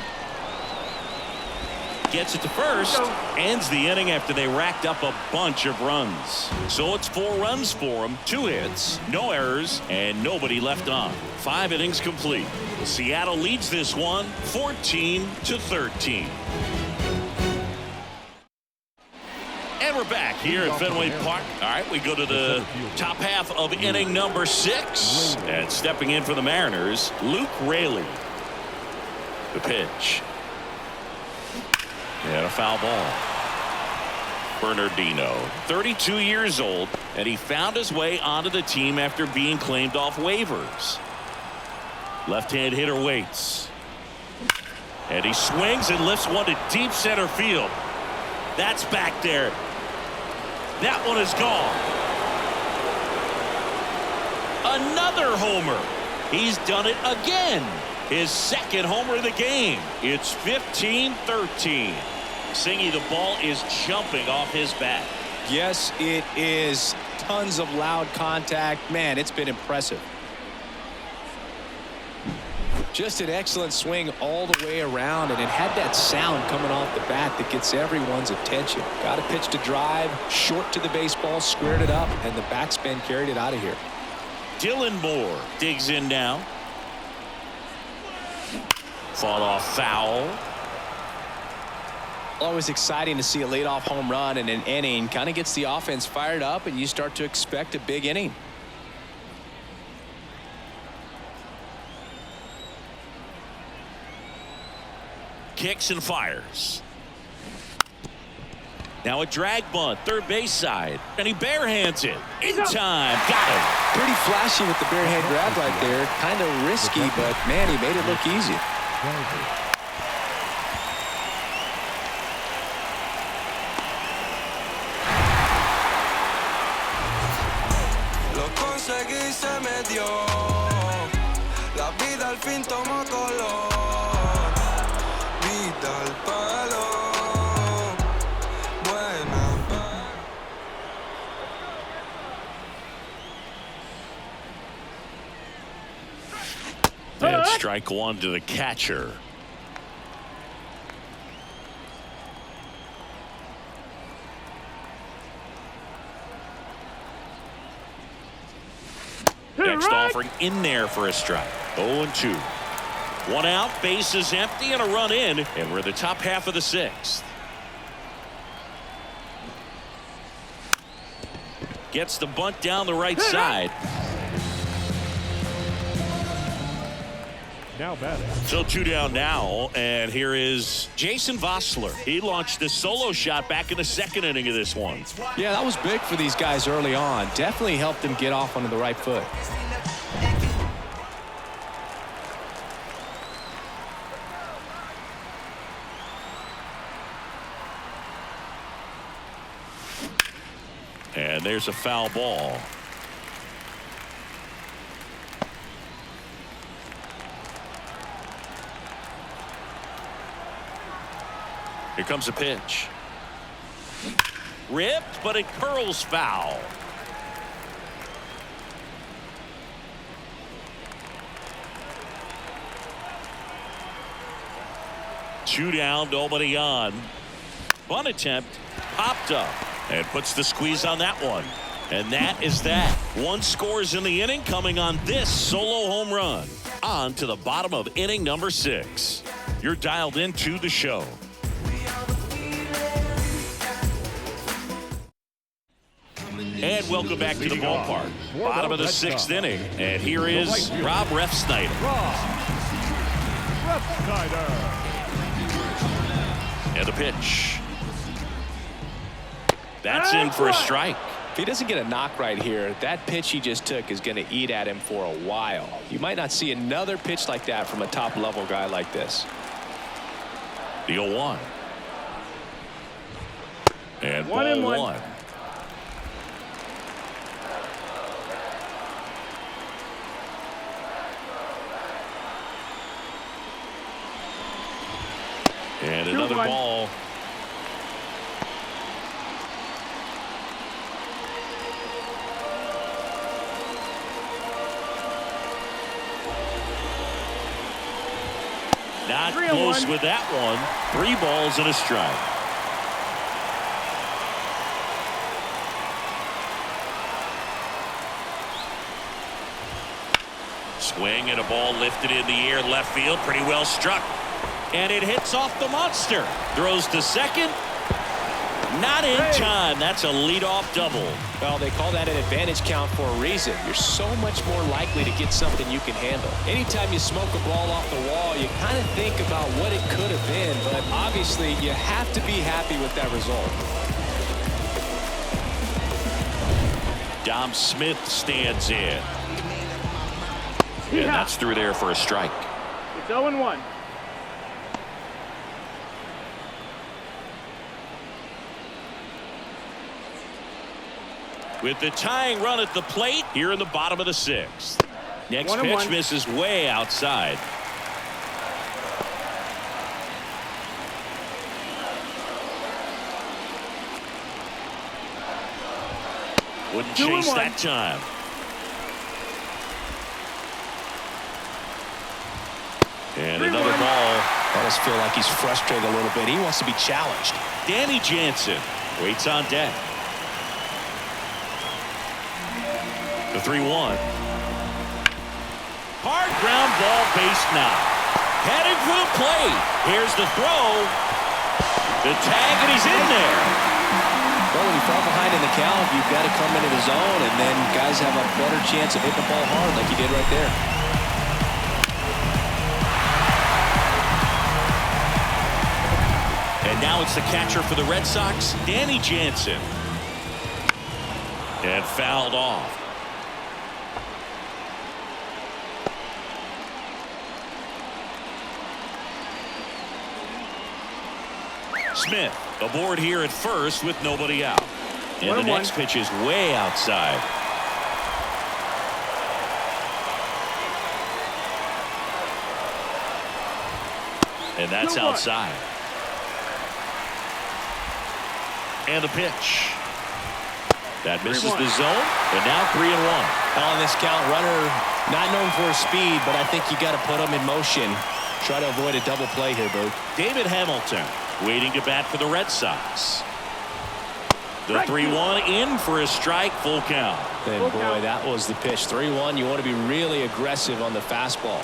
Gets it to first. Ends the inning after they racked up a bunch of runs. So it's 4 runs for him, 2 hits, no errors, and nobody left on. 5 innings complete. Seattle leads this one 14-13. And we're back here at Fenway Park. All right, we go to the top half of inning number 6. And stepping in for the Mariners, Luke Raley. The pitch. And a foul ball. Bernardino, 32 years old, and he found his way onto the team after being claimed off waivers. Left-hand hitter waits. And he swings and lifts one to deep center field. That's back there. That one is gone. Another homer. He's done it again. His second homer of the game. It's 15-13. Singy, the ball is jumping off his bat. Yes, it is. Tons of loud contact. Man, it's been impressive. Just an excellent swing all the way around, and it had that sound coming off the bat that gets everyone's attention. Got a pitch to drive, short to the baseball, squared it up, and the backspin carried it out of here. Dylan Moore digs in now. Fought off foul. Always exciting to see a leadoff home run in an inning. Kind of gets the offense fired up, and you start to expect a big inning. Kicks and fires. Now a drag bunt, third base side, and he barehands it in time. Got it. Pretty flashy with the bare hand grab right there. Kind of risky, but man, he made it look easy. Lo conseguí, se me dio. La vida al fin tomó color. Vida al palo. Buena. And strike one to the catcher. Next offering in there for a strike. 0-2. One out, base is empty, and a run in, and we're in the top half of the sixth. Gets the bunt down the right side. Now batting. So two down now, and here is Jason Vossler. He launched this solo shot back in the second inning of this one. Yeah, that was big for these guys early on. Definitely helped them get off onto the right foot. And there's a foul ball. Here comes a pitch. Ripped, but it curls foul. Two down, nobody on. Bunt attempt popped up and puts the squeeze on that one. And that is that. One scores in the inning, coming on this solo home run. On to the bottom of inning number 6. You're dialed into the show. And welcome back to the ballpark. Bottom of the 6th inning. And here is Rob Refsnyder. And the pitch. That's in for a strike. If he doesn't get a knock right here, that pitch he just took is going to eat at him for a while. You might not see another pitch like that from a top-level guy like this. The 0-1. And One and ball one. 1. And another 2-1. ball. Not 3-1. close with that one. 3 balls and a strike. Swing and a ball lifted in the air, left field, pretty well struck. And it hits off the monster. Throws to second. Not in time. That's a leadoff double. Well, they call that an advantage count for a reason. You're so much more likely to get something you can handle. Anytime you smoke a ball off the wall, you kind of think about what it could have been, but obviously you have to be happy with that result. Dom Smith stands in. And that's through there for a strike. It's 0-1. With the tying run at the plate here in the bottom of the sixth. Next pitch 1-1. misses way outside. Wouldn't chase 2-1. that time. And 3-1. another ball. I just feel like he's frustrated a little bit. He wants to be challenged. Danny Jansen waits on deck. The 3-1. Hard ground ball, base knock. Headed for the plate. Here's the throw. The tag, and he's in there. Well, when you fall behind in the count, you've got to come into the zone, and then guys have a better chance of hitting the ball hard like he did right there. And now it's the catcher for the Red Sox, Danny Jansen. And fouled off. Smith aboard here at first with nobody out. And the next pitch is way outside. And that's outside. And the pitch. That misses the zone. And now 3-1. On this count, runner not known for his speed, but I think you got to put him in motion. Try to avoid a double play here, Boo. David Hamilton waiting to bat for the Red Sox. The 3-1 in for a strike, full count. And boy, that was the pitch. 3-1. You want to be really aggressive on the fastball.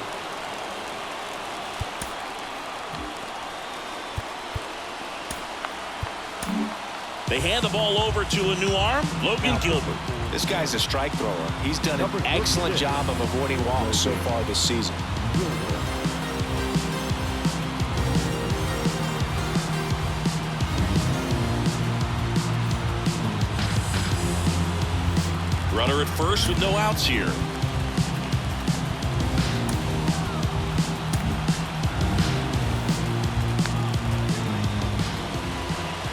They hand the ball over to a new arm, Logan Gilbert. This guy's a strike thrower. He's done an excellent job of avoiding walks so far this season. Runner at first with no outs here.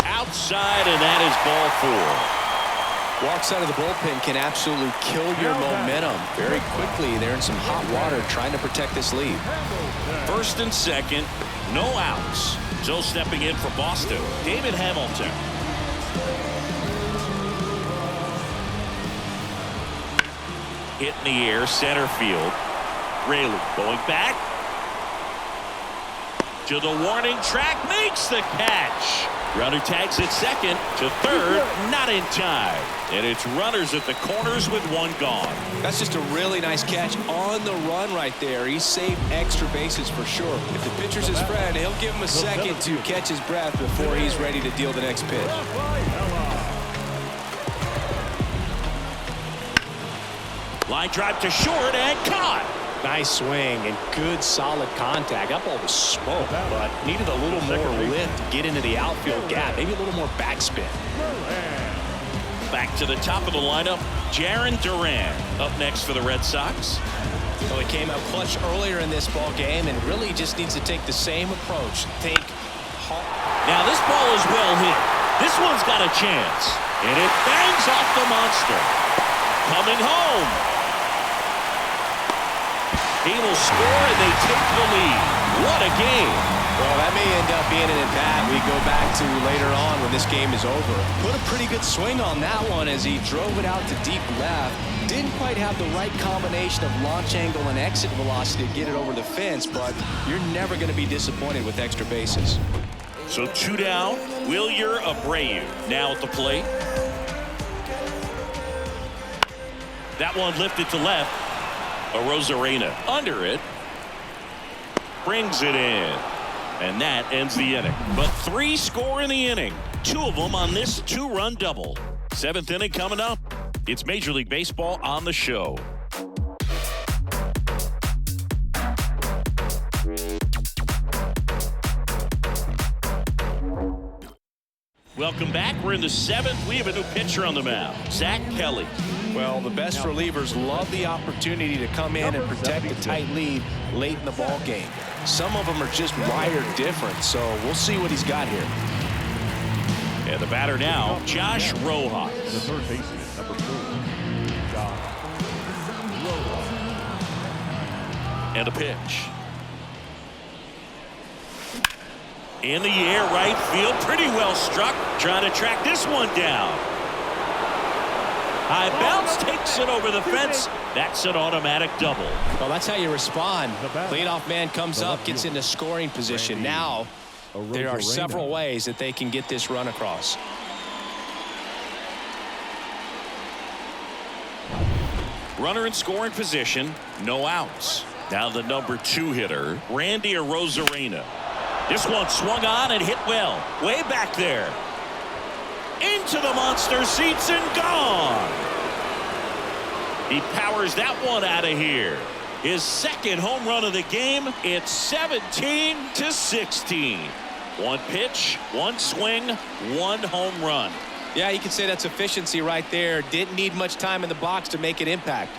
Outside, and that is ball 4. Walks out of the bullpen can absolutely kill your momentum very quickly. They're in some hot water trying to protect this lead. First and second, no outs. So stepping in for Boston, David Hamilton. Hit in the air, center field. Rayleigh going back to the warning track, makes the catch. Runner tags at second, to third, not in time. And it's runners at the corners with one gone. That's just a really nice catch on the run right there. He saved extra bases for sure. If the pitcher's his friend, he'll give him a second to catch his breath before he's ready to deal the next pitch. Line drive to short and caught. Nice swing and good solid contact. That ball was smoke, but needed a little more lift to get into the outfield gap. Maybe a little more backspin. Back to the top of the lineup, Jarren Duran up next for the Red Sox. Well, he came out clutch earlier in this ball game and really just needs to take the same approach. Think hard. Now this ball is well hit. This one's got a chance. And it bangs off the monster. Coming home. He will score, and they take the lead. What a game. Well, that may end up being an at-bat we go back to later on when this game is over. Put a pretty good swing on that one as he drove it out to deep left. Didn't quite have the right combination of launch angle and exit velocity to get it over the fence, but you're never going to be disappointed with extra bases. So 2 down. Wilyer Abreu now at the plate. That one lifted to left. Arozarena under it. Brings it in. And that ends the inning. But 3 score in the inning. 2 of them on this 2-run double. 7th inning coming up. It's Major League Baseball on the show. Welcome back. We're in the 7th. We have a new pitcher on the mound, Zach Kelly. Well, the best relievers love the opportunity to come in and protect a tight lead late in the ball game. Some of them are just wired different, so we'll see what he's got here. And the batter now, Josh Rojas. The third baseman, number 4, Josh Rojas. And a pitch. In the air, right field, pretty well struck. Trying to track this one down. High bounce, takes it over the fence. That's an automatic double. Well, that's how you respond. Leadoff man comes up, gets into scoring position. Now, there are several ways that they can get this run across. Runner in scoring position, no outs. Now the number 2 hitter, Randy Arozarena. This one swung on and hit well. Way back there. Into the monster seats and gone. He powers that one out of here. His 2nd home run of the game. It's 17-16. 1 pitch, 1 swing, 1 home run. Yeah, you can say that's efficiency right there. Didn't need much time in the box to make an impact.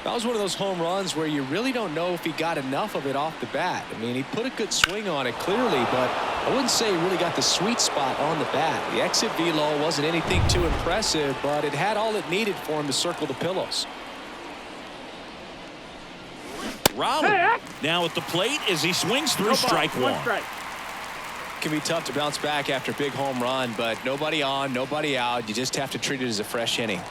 That was one of those home runs where you really don't know if he got enough of it off the bat. I mean, he put a good swing on it clearly, but I wouldn't say he really got the sweet spot on the bat. The exit velo wasn't anything too impressive, but it had all it needed for him to circle the pillows. Rowland now at the plate as he swings through strike 1. Strike. Can be tough to bounce back after a big home run, but nobody on, nobody out. You just have to treat it as a fresh inning.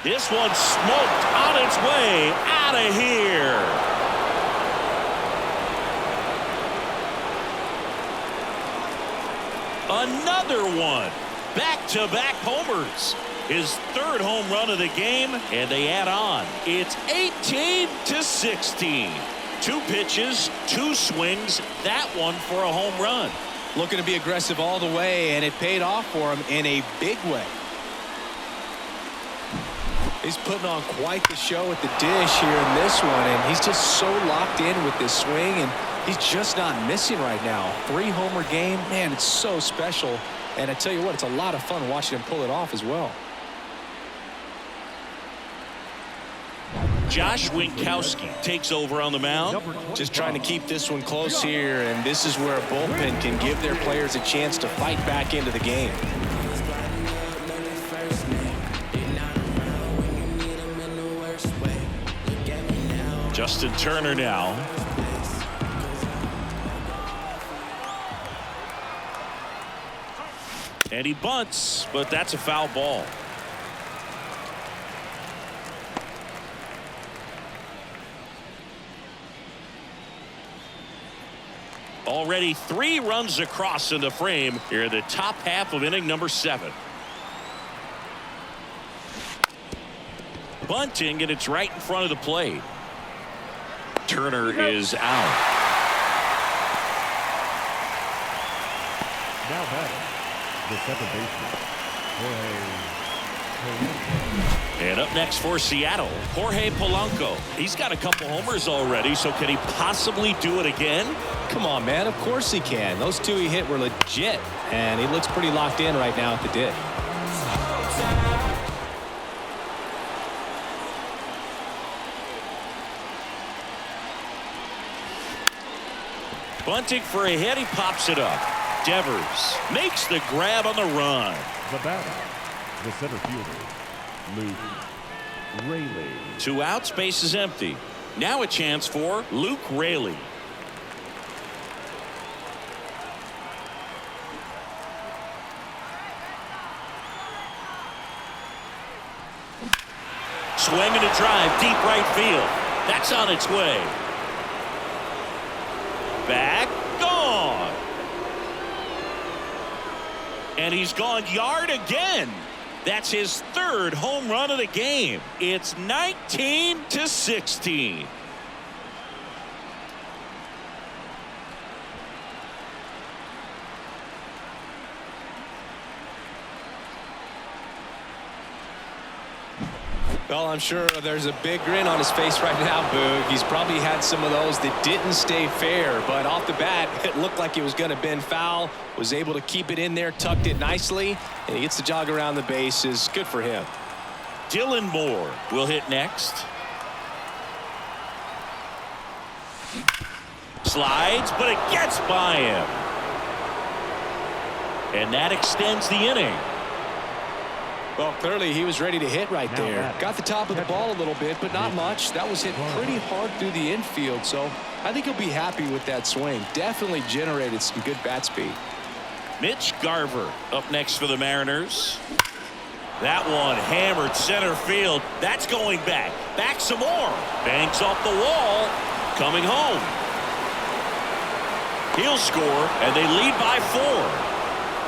This one smoked on its way out of here. Another one. Back-to-back homers. His 3rd home run of the game, and they add on. It's 18-16. 2 pitches, 2 swings, that one for a home run. Looking to be aggressive all the way, and it paid off for him in a big way. He's putting on quite the show at the dish here in this one, and he's just so locked in with this swing, and he's just not missing right now. 3-homer game, man, it's so special. And I tell you what, it's a lot of fun watching him pull it off as well. Josh Winkowski takes over on the mound. Just trying to keep this one close here, and this is where a bullpen can give their players a chance to fight back into the game. Justin Turner now. And he bunts, but that's a foul ball. Already 3 runs across in the frame here in the top half of inning number 7. Bunting, and it's right in front of the plate. Turner is out. Now batting, the 7th baseman, And up next for Seattle, Jorge Polanco. He's got a couple homers already, so can he possibly do it again? Come on, man. Of course he can. Those 2 he hit were legit, and he looks pretty locked in right now at the dish. Bunting for a hit. He pops it up. Devers makes the grab on the run. the batter, the center fielder, Luke Raley. 2 outs, base is empty. Now a chance for Luke Raley. Swing and a drive, deep right field. That's on its way. Back, gone. And he's gone yard again. That's his third home run of the game. It's 19-16. Well, I'm sure there's a big grin on his face right now, Boog. He's probably had some of those that didn't stay fair, but off the bat, it looked like it was going to bend foul. Was able to keep it in there, tucked it nicely, and he gets the jog around the bases. Good for him. Dylan Moore will hit next. Slides, but it gets by him. And that extends the inning. Well, clearly he was ready to hit right there. Got the top of the ball a little bit, but not much. That was hit pretty hard through the infield, so I think he'll be happy with that swing. Definitely generated some good bat speed. Mitch Garver up next for the Mariners. That one hammered center field. That's going back. Back some more. Banks off the wall. Coming home. He'll score, and they lead by 4.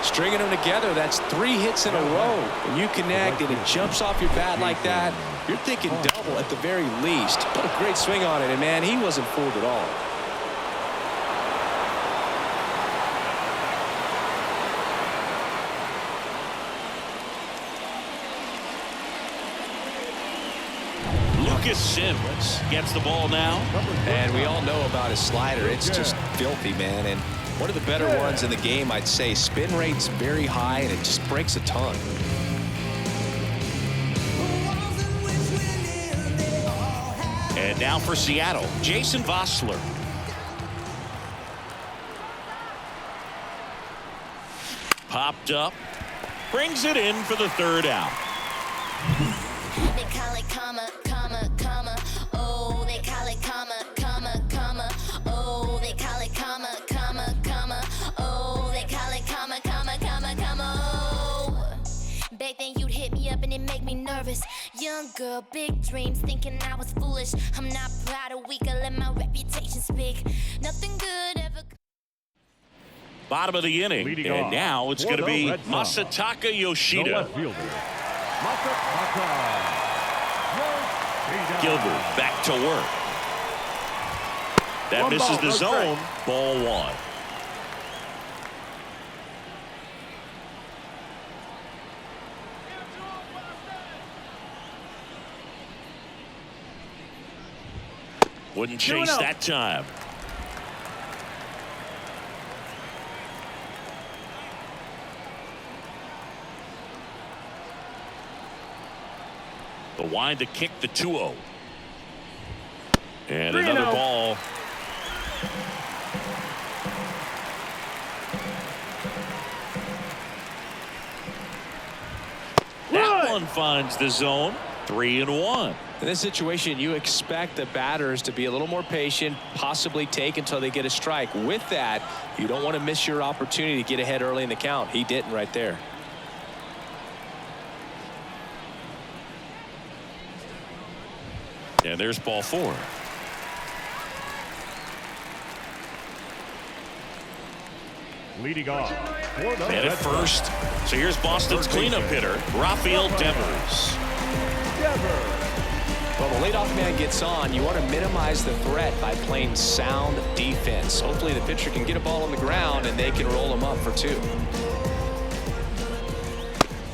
Stringing them together, that's 3 hits in a row. When you connect and it jumps off your bat like that, you're thinking double at the very least. Put a great swing on it, and man, he wasn't fooled at all. Lucas Sims gets the ball now. And we all know about his slider. It's just filthy, man. And one of the better ones in the game, I'd say. Spin rate's very high, and it just breaks a ton. And now for Seattle, Jason Vossler. Popped up. Brings it in for the third out. They call it comma, comma, comma. Oh, they call it comma, comma, comma. Oh, they call it comma, comma, comma. Oh, they call it comma, comma, comma, comma. Oh, back then you'd hit me up and it make me nervous. Young girl, big dreams, thinking I was foolish. I'm not proud or weak, I let my reputation speak. Nothing good ever. Bottom of the inning, Leading and off now it's going to be Masataka Yoshida. Gilbert back to work. That misses the zone. Ball 1. Wouldn't chase that time. The wind to kick the 2-0. And another ball. That one finds the zone. 3-1. In this situation, you expect the batters to be a little more patient, possibly take until they get a strike. With that, you don't want to miss your opportunity to get ahead early in the count. He didn't right there. And there's ball 4. Leading off. Man at first. So here's Boston's cleanup hitter, Rafael Devers. Well, the leadoff man gets on. You want to minimize the threat by playing sound defense. Hopefully the pitcher can get a ball on the ground and they can roll him up for 2.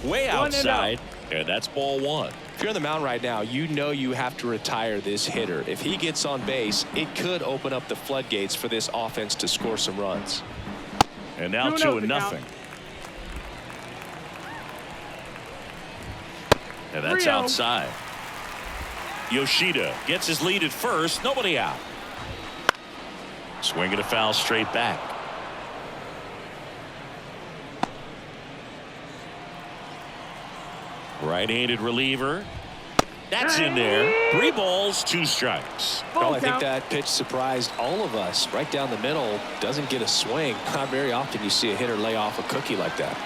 Way outside, and that's ball 1. If you're on the mound right now, you know you have to retire this hitter. If he gets on base, it could open up the floodgates for this offense to score some runs. And now 2-0. And that's outside. Yoshida gets his lead at first. Nobody out. Swinging a foul straight back. Right-handed reliever. That's in there. 3 balls, 2 strikes. Well, I think that pitch surprised all of us. Right down the middle, doesn't get a swing. Not very often you see a hitter lay off a cookie like that.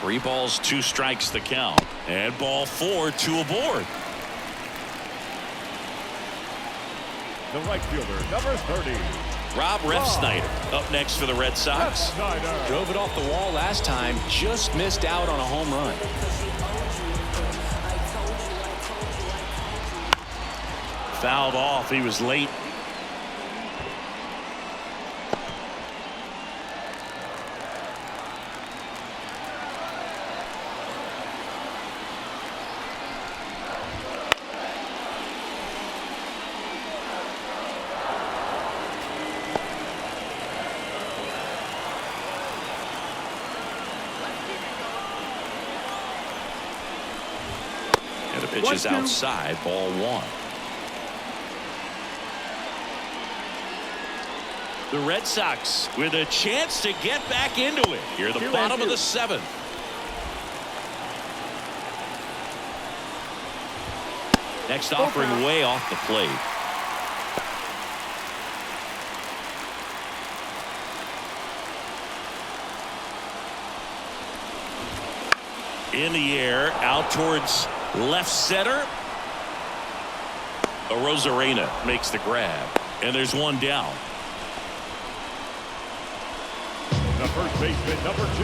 3 balls, 2 strikes the count. And ball 4, 2 aboard. The right fielder, number 30, Rob Refsnyder up next for the Red Sox. Drove it off the wall last time, just missed out on a home run. Fouled off. He was late. And the pitch is outside, ball one. The Red Sox with a chance to get back into it. Here at the bottom of the seventh. Next offering way off the plate. In the air, out towards left center. Rosarena makes the grab. And there's one down. The first baseman, number 2,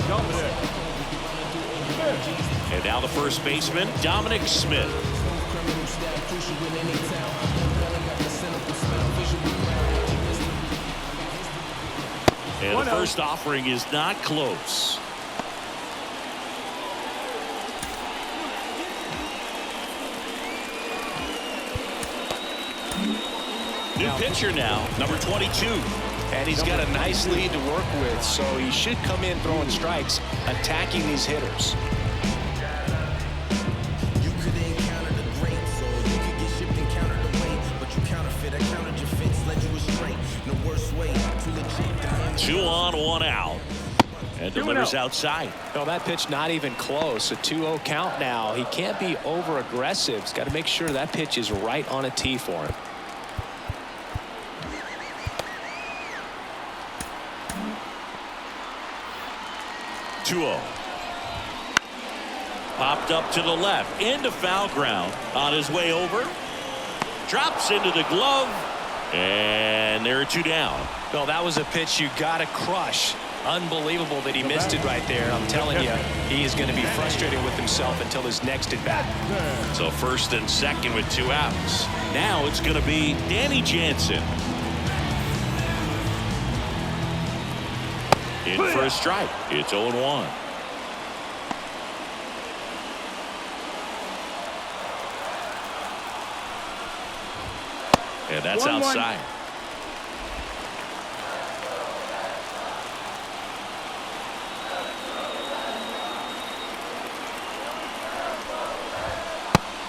Dominic Smith. And now the first baseman, Dominic Smith. And the first offering is not close. New pitcher now, number 22. And he's got a nice lead to work with, so he should come in throwing strikes, attacking these hitters. You could encounter the greats, so you could get shipped and counter the weight, but you counterfeit, I countered your fits, led you astray in the worst way. Too legit. 2 on, 1 out. And delivers outside. No, that pitch not even close. A 2-0 count now. He can't be over aggressive. He's got to make sure that pitch is right on a tee for him. 2-0. Popped up to the left into foul ground on his way over. Drops into the glove. And there are 2 down. Well, that was a pitch you got to crush. Unbelievable that he missed it right there. I'm telling you, he is going to be frustrated with himself until his next at bat. So first and second with 2 outs. Now it's going to be Danny Jansen in for a strike. It's 0-1. And that's outside.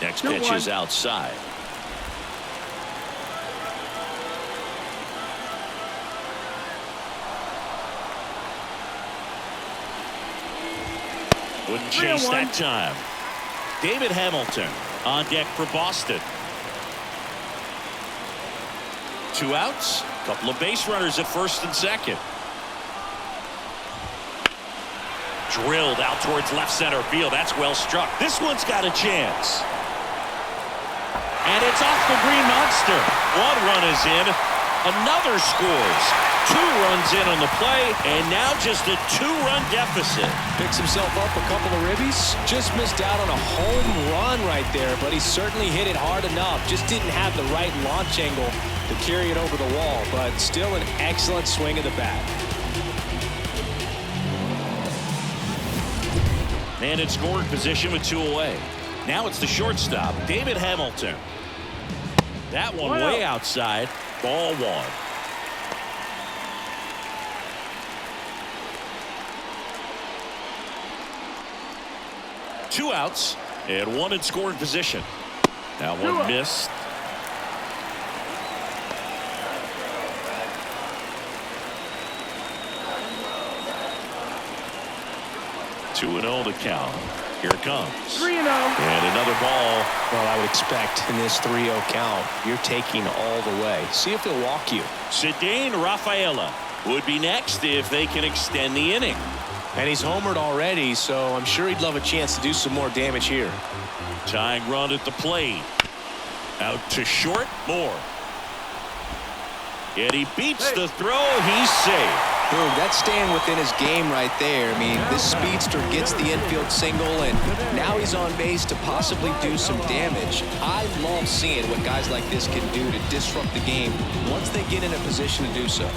Next pitch is outside. Wouldn't chase that time. David Hamilton on deck for Boston. 2 outs. Couple of base runners at first and second. Drilled out towards left center field. That's well struck. This one's got a chance. And it's off the Green Monster. 1 run is in. Another scores. 2 runs in on the play. And now just a 2-run deficit. Picks himself up a couple of ribbies. Just missed out on a home run right there. But he certainly hit it hard enough. Just didn't have the right launch angle to carry it over the wall. But still an excellent swing of the bat. And in scoring position with 2 away. Now it's the shortstop, David Hamilton. That one way outside. Ball 1. Two outs and 1 in scoring position. That one missed. Two and 0 to count. Here it comes. 3-0. And another ball. Well, I would expect in this 3-0 count, you're taking all the way. See if he'll walk you. Cedane Rafaela would be next if they can extend the inning. And he's homered already, so I'm sure he'd love a chance to do some more damage here. Tying run at the plate. Out to short, Moore. And he beats the throw. He's safe. Boom, that's staying within his game right there. I mean, this speedster gets the infield single, and now he's on base to possibly do some damage. I love seeing what guys like this can do to disrupt the game once they get in a position to do so.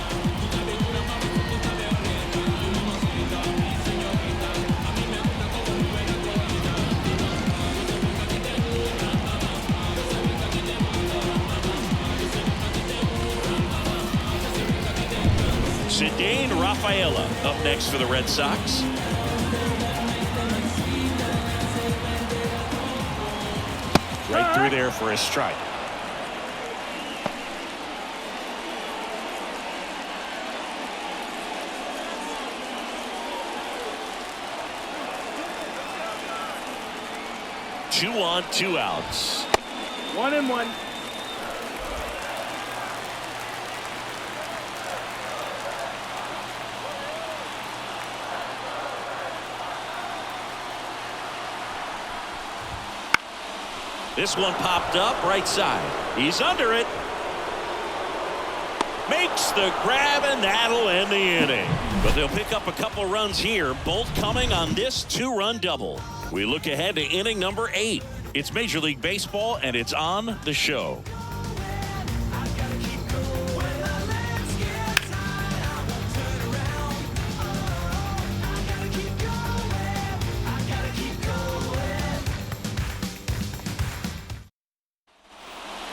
Cedane Rafaela up next for the Red Sox. Right through there for a strike. Two on, 2 outs. 1-1. This one popped up right side. He's under it. Makes the grab, and that'll end the inning. But they'll pick up a couple runs here, both coming on this 2-run double. We look ahead to inning number 8. It's Major League Baseball, and it's on the show.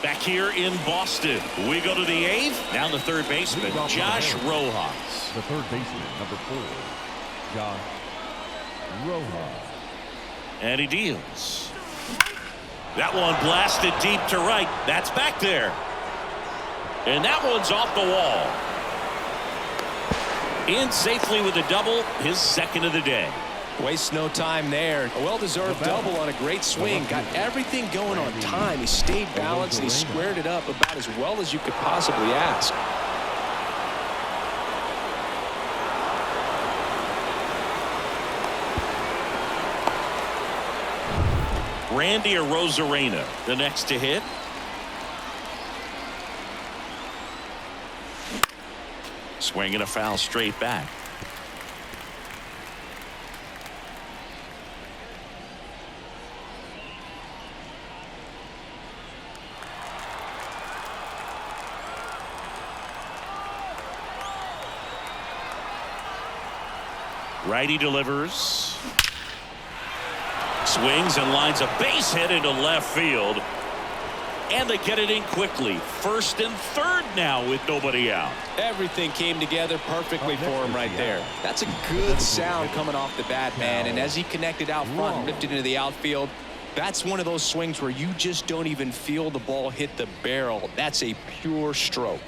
Back here in Boston, we go to the 8th. Now the third baseman, Josh Rojas. The third baseman, number 4, Josh Rojas. And he deals. That one blasted deep to right. That's back there. And that one's off the wall. In safely with a double, his second of the day. Wastes no time there. A well-deserved double on a great swing. Got everything going on time. He stayed balanced. And he squared it up about as well as you could possibly ask. Randy Arozarena, the next to hit. Swinging a foul straight back. Righty delivers. Swings and lines a base hit into left field. And they get it in quickly. First and third now with nobody out. Everything came together perfectly for him right there. That's a good sound coming off the bat, man. And as he connected out front and lifted into the outfield, that's one of those swings where you just don't even feel the ball hit the barrel. That's a pure stroke.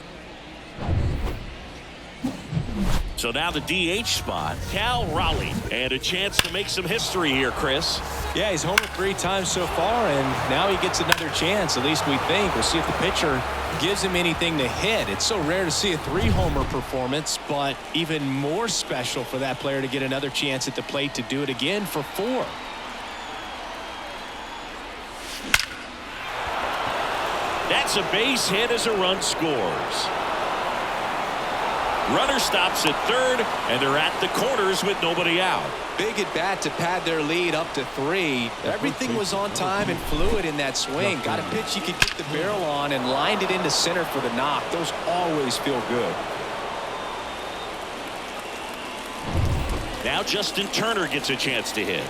So now the DH spot, Cal Raleigh, and a chance to make some history here, Chris. Yeah, he's homered 3 times so far, and now he gets another chance, at least we think. We'll see if the pitcher gives him anything to hit. It's so rare to see a 3-homer performance, but even more special for that player to get another chance at the plate to do it again for 4. That's a base hit as a run scores. Runner stops at third, and they're at the corners with nobody out. Big at bat to pad their lead up to 3. Everything was on time and fluid in that swing. Got a pitch you could get the barrel on and lined it into center for the knock. Those always feel good. Now Justin Turner gets a chance to hit.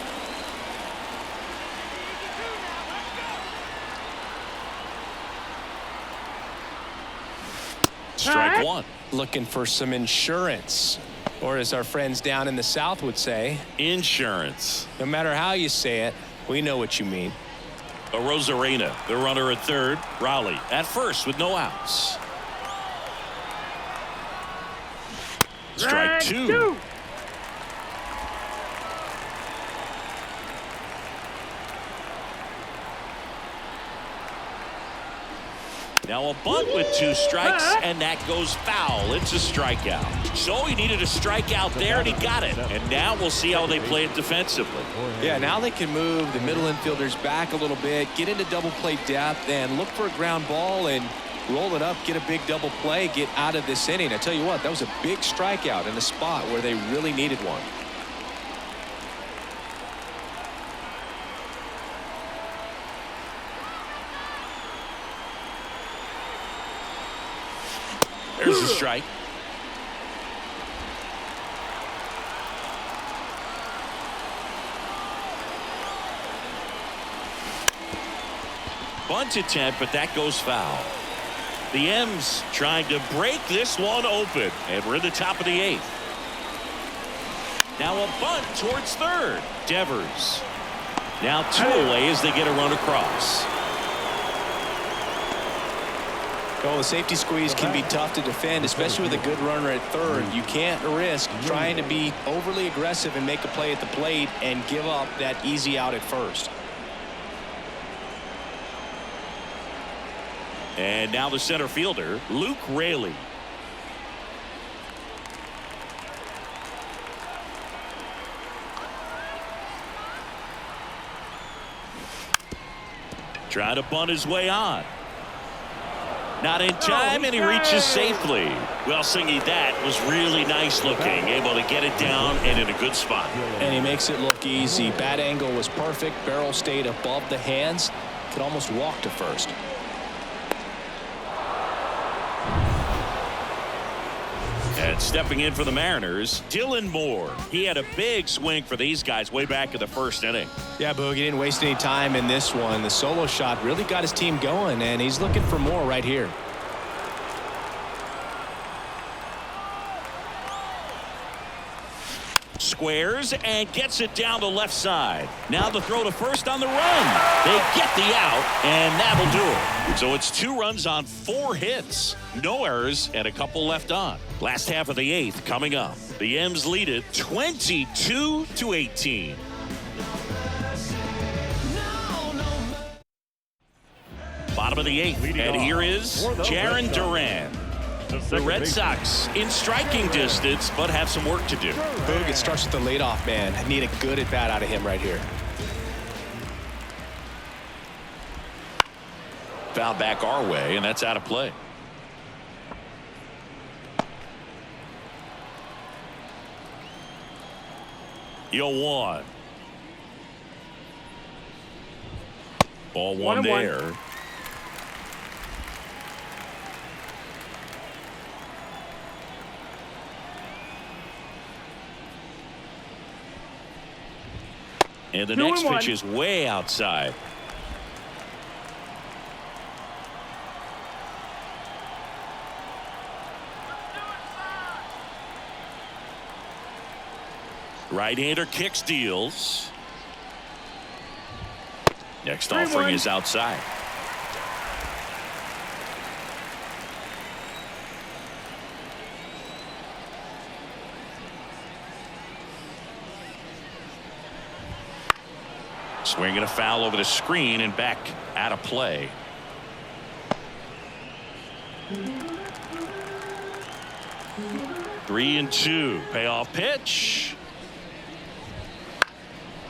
Strike 1. Looking for some insurance, or as our friends down in the South would say, insurance. No matter how you say it, we know what you mean. Arozarena, the runner at third. Raleigh at first with no outs. Strike 2. Now a bunt with 2 strikes, and that goes foul. It's a strikeout. So he needed a strikeout there, and he got it. And now we'll see how they play it defensively. Yeah, now they can move the middle infielders back a little bit, get into double play depth, and look for a ground ball and roll it up, get a big double play, get out of this inning. I tell you what, that was a big strikeout in a spot where they really needed one. There's a strike. Bunt attempt, but that goes foul. The M's trying to break this one open, and we're in the top of the 8th. Now a bunt towards third. Devers. Now 2 away as they get a run across. Well, the safety squeeze can be tough to defend, especially with a good runner at third. You can't risk trying to be overly aggressive and make a play at the plate and give up that easy out at first. And now the center fielder, Luke Raley. Trying to bunt his way on. Not in time, and he reaches safely. Well, Singy, that was really nice looking. Able to get it down and in a good spot. And he makes it look easy. Bat angle was perfect. Barrel stayed above the hands. Could almost walk to first. And stepping in for the Mariners, Dylan Moore. He had a big swing for these guys way back in the first inning. Yeah, Boog, he didn't waste any time in this one. The solo shot really got his team going, and he's looking for more right here. Squares and gets it down the left side. Now the throw to first on the run. They get the out, and that'll do it. So it's 2 runs on 4 hits. No errors and a couple left on. Last half of the 8th coming up. The M's lead it 22-18. Bottom of the 8th, and here is Jarren Duran. The Red Sox in striking distance, but have some work to do. Boog, it starts with the leadoff man. I need a good at bat out of him right here. Foul back our way, and that's out of play. Yo, 1. Ball 1 there. And the next pitch is way outside. Right-hander kicks, deals. Next offering is outside. Swinging a foul over the screen and back out of play. Three and 2. Payoff pitch.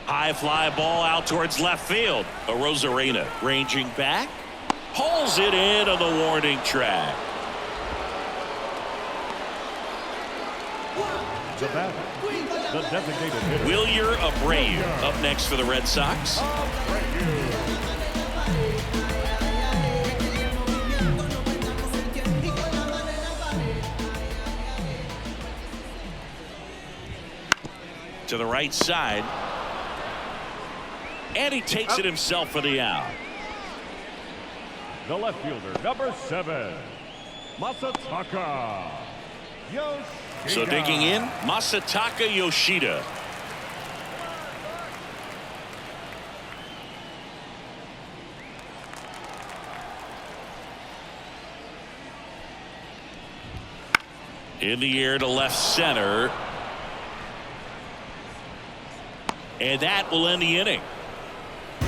High fly ball out towards left field. Arozarena ranging back. Pulls it in on the warning track. The batter, the designated hitter, Wilyer Brayan up next for the Red Sox. To the right side. And he takes it himself for the out. The left fielder, number 7, Masataka Yoshida. So digging in, Masataka Yoshida. In the air to left center. And that will end the inning.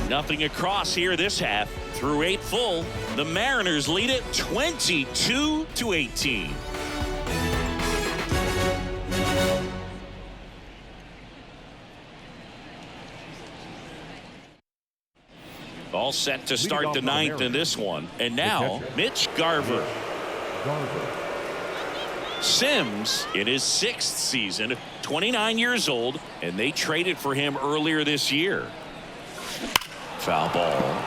Nothing across here this half. Through 8 full, the Mariners lead it 22-18. All set to start the ninth in this one. And now, Mitch Garver. Sims in his 6th season, 29 years old, and they traded for him earlier this year. Foul ball.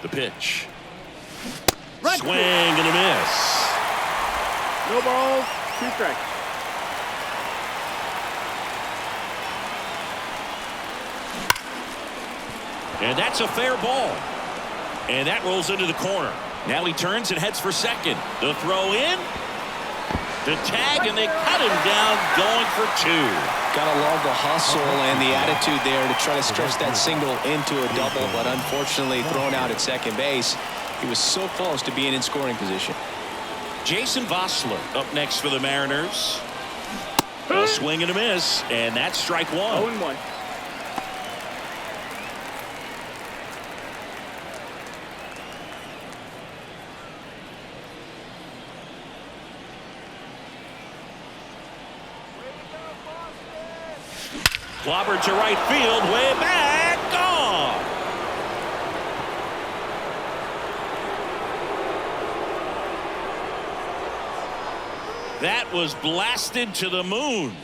The pitch. Swing and a miss. No balls, 2 strikes. And that's a fair ball. And that rolls into the corner. Now he turns and heads for second. The throw in. The tag, and they cut him down, going for 2. Gotta love the hustle and the attitude there to try to stretch that single into a double, but unfortunately thrown out at second base. He was so close to being in scoring position. Jason Vossler up next for the Mariners. A swing and a miss, and that's strike 1. 0-1. Clobbered to right field, way back, gone. That was blasted to the moon.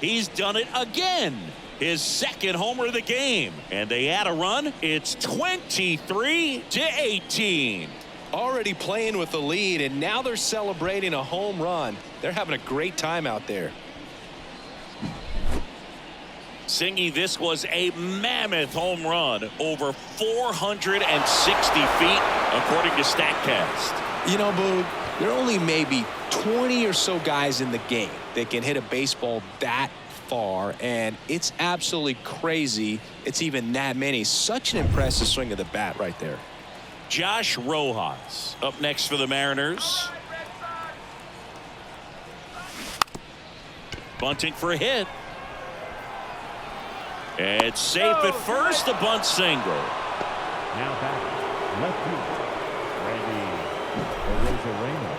He's done it again. His 2nd homer of the game. And they add a run. It's 23-18. Already playing with the lead, and now they're celebrating a home run. They're having a great time out there. Singy, this was a mammoth home run, over 460 feet, according to StatCast. You know, Boog, there are only maybe 20 or so guys in the game that can hit a baseball that far, and it's absolutely crazy it's even that many. Such an impressive swing of the bat right there. Josh Rojas up next for the Mariners. Bunting for a hit. It's safe at first, a bunt single. Now back, left field, Randy Arozarena.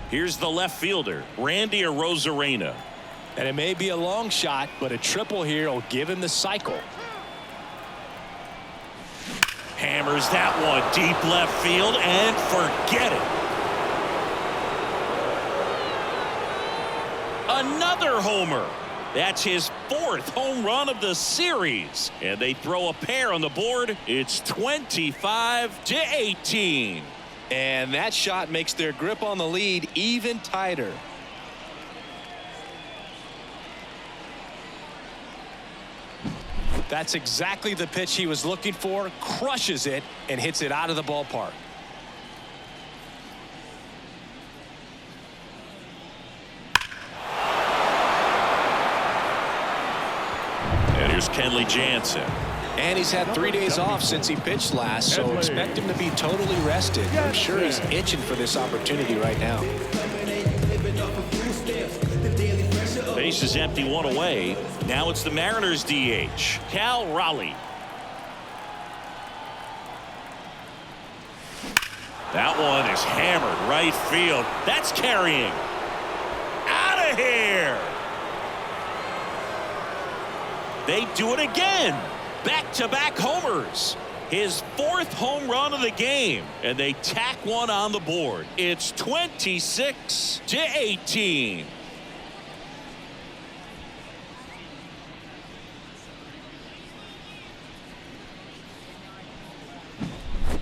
Here's the left fielder, Randy Arozarena. And it may be a long shot, but a triple here will give him the cycle. Hammers that one deep left field and forget it. Another homer. That's his 4th home run of the series. And they throw a pair on the board. It's 25-18. And that shot makes their grip on the lead even tighter. That's exactly the pitch he was looking for. Crushes it and hits it out of the ballpark. And here's Kenley Jansen. And he's had 3 days off since he pitched last, so expect him to be totally rested. I'm sure he's itching for this opportunity right now. Base is empty, 1 away. Now it's the Mariners DH, Cal Raleigh. That one is hammered right field. That's carrying. Out of here. They do it again. Back-to-back homers. His 4th home run of the game. And they tack one on the board. It's 26-18.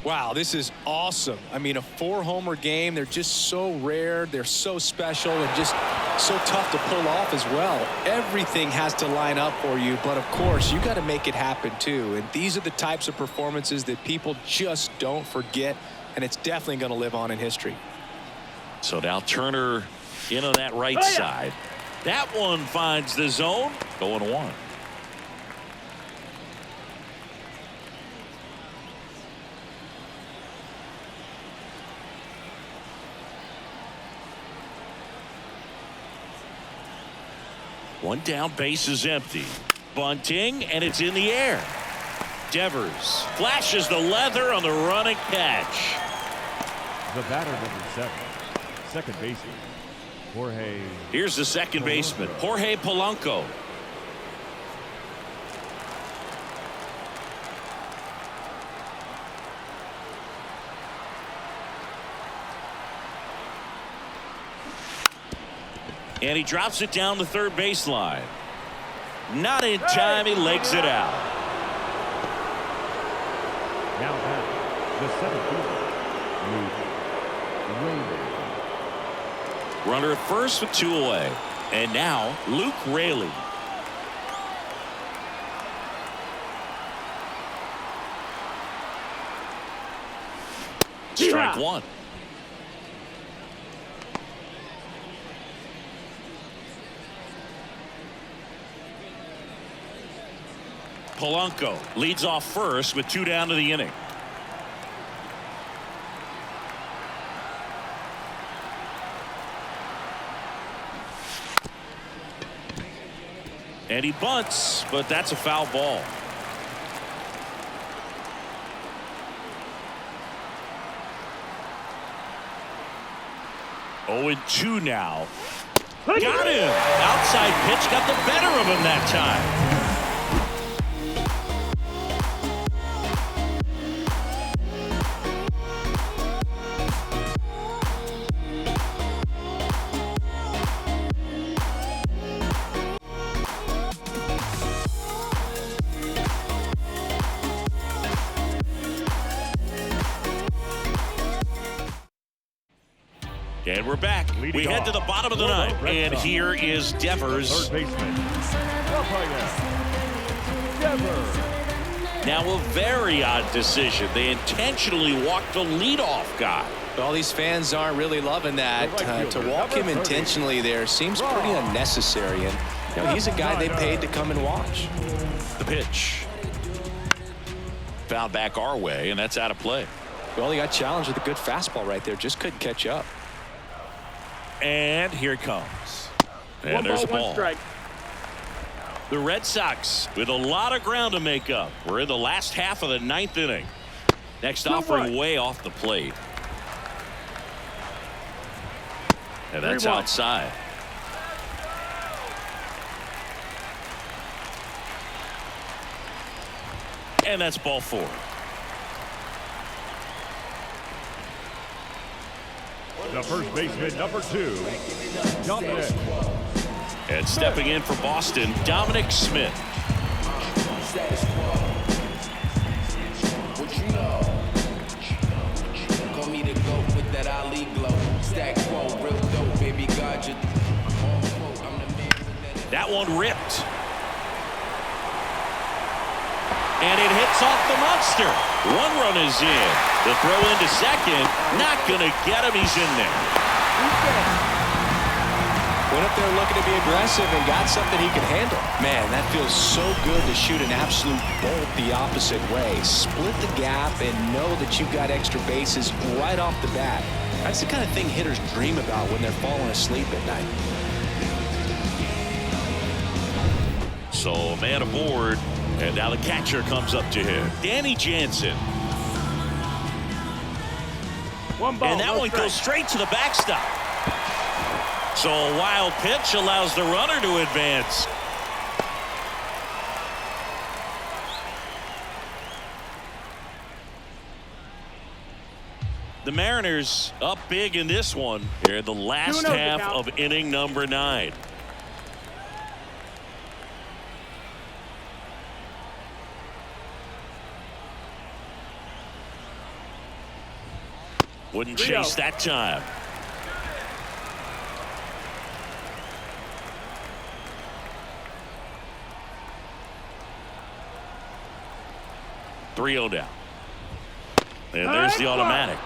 Wow, this is awesome. I mean, a 4-homer game. They're just so rare. They're so special and just so tough to pull off as well. Everything has to line up for you, but of course, you got to make it happen too. And these are the types of performances that people just don't forget, and it's definitely going to live on in history. So now Turner in on that right side. That one finds the zone. 0-1. One down, base is empty. Bunting, and it's in the air. Devers flashes the leather on the running catch. The batter, number 7, second baseman, Jorge. Here's the second baseman, Jorge Polanco. And he drops it down the third baseline. Not in time, he legs it out. Now back, the center fielder, Brayan. Runner at first with 2 away. And now Luke Raley. Strike one. Polanco leads off first with 2 down to the inning. And he bunts, but that's a foul ball. Oh, and 2 now. Got him. Outside pitch got the better of him that time. And we're back. We head to the bottom of the ninth. And here is Devers. Third baseman, Devers. Now a very odd decision. They intentionally walked the leadoff guy. All these fans aren't really loving that. To walk him intentionally there seems pretty unnecessary. And you know, he's a guy they paid to come and watch. The pitch. Foul back our way, and that's out of play. Well, he got challenged with a good fastball right there. Just couldn't catch up. And here it comes. And One there's ball, a ball. one strike. The Red Sox with a lot of ground to make up. We're in the last half of the ninth inning. Next offering way off the plate. And that's outside. And that's ball 4. The first baseman, number 2, Dominic. And stepping in for Boston, Dominic Smith. That one ripped. And it hits off the monster. 1 run is in. The throw into second. Not going to get him. He's in there. Went up there looking to be aggressive and got something he could handle. Man, that feels so good to shoot an absolute bolt the opposite way. Split the gap and know that you've got extra bases right off the bat. That's the kind of thing hitters dream about when they're falling asleep at night. So man aboard. And now the catcher comes up to him. Danny Jansen. One ball, and that one goes straight to the backstop. So a wild pitch allows the runner to advance. The Mariners up big in this one. Here in the last half of inning number 9. Wouldn't chase that time. .3-0 down. And there's the automatic.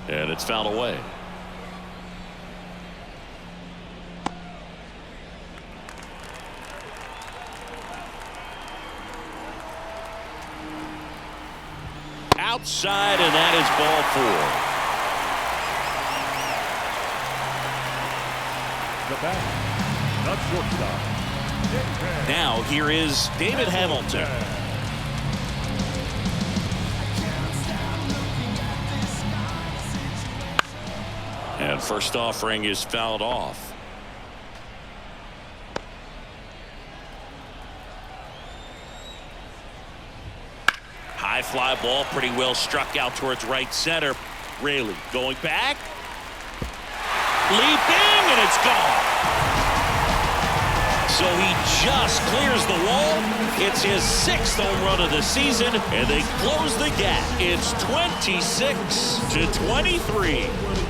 And it's fouled away. outside, and that is ball 4. The back. Not shortstop. Now here is David Hamilton. And first offering is fouled off. High fly ball, pretty well struck out towards right center. Raley going back. Leaping, and it's gone. So he just clears the wall. It's his 6th home run of the season, and they close the gap. It's 26-23.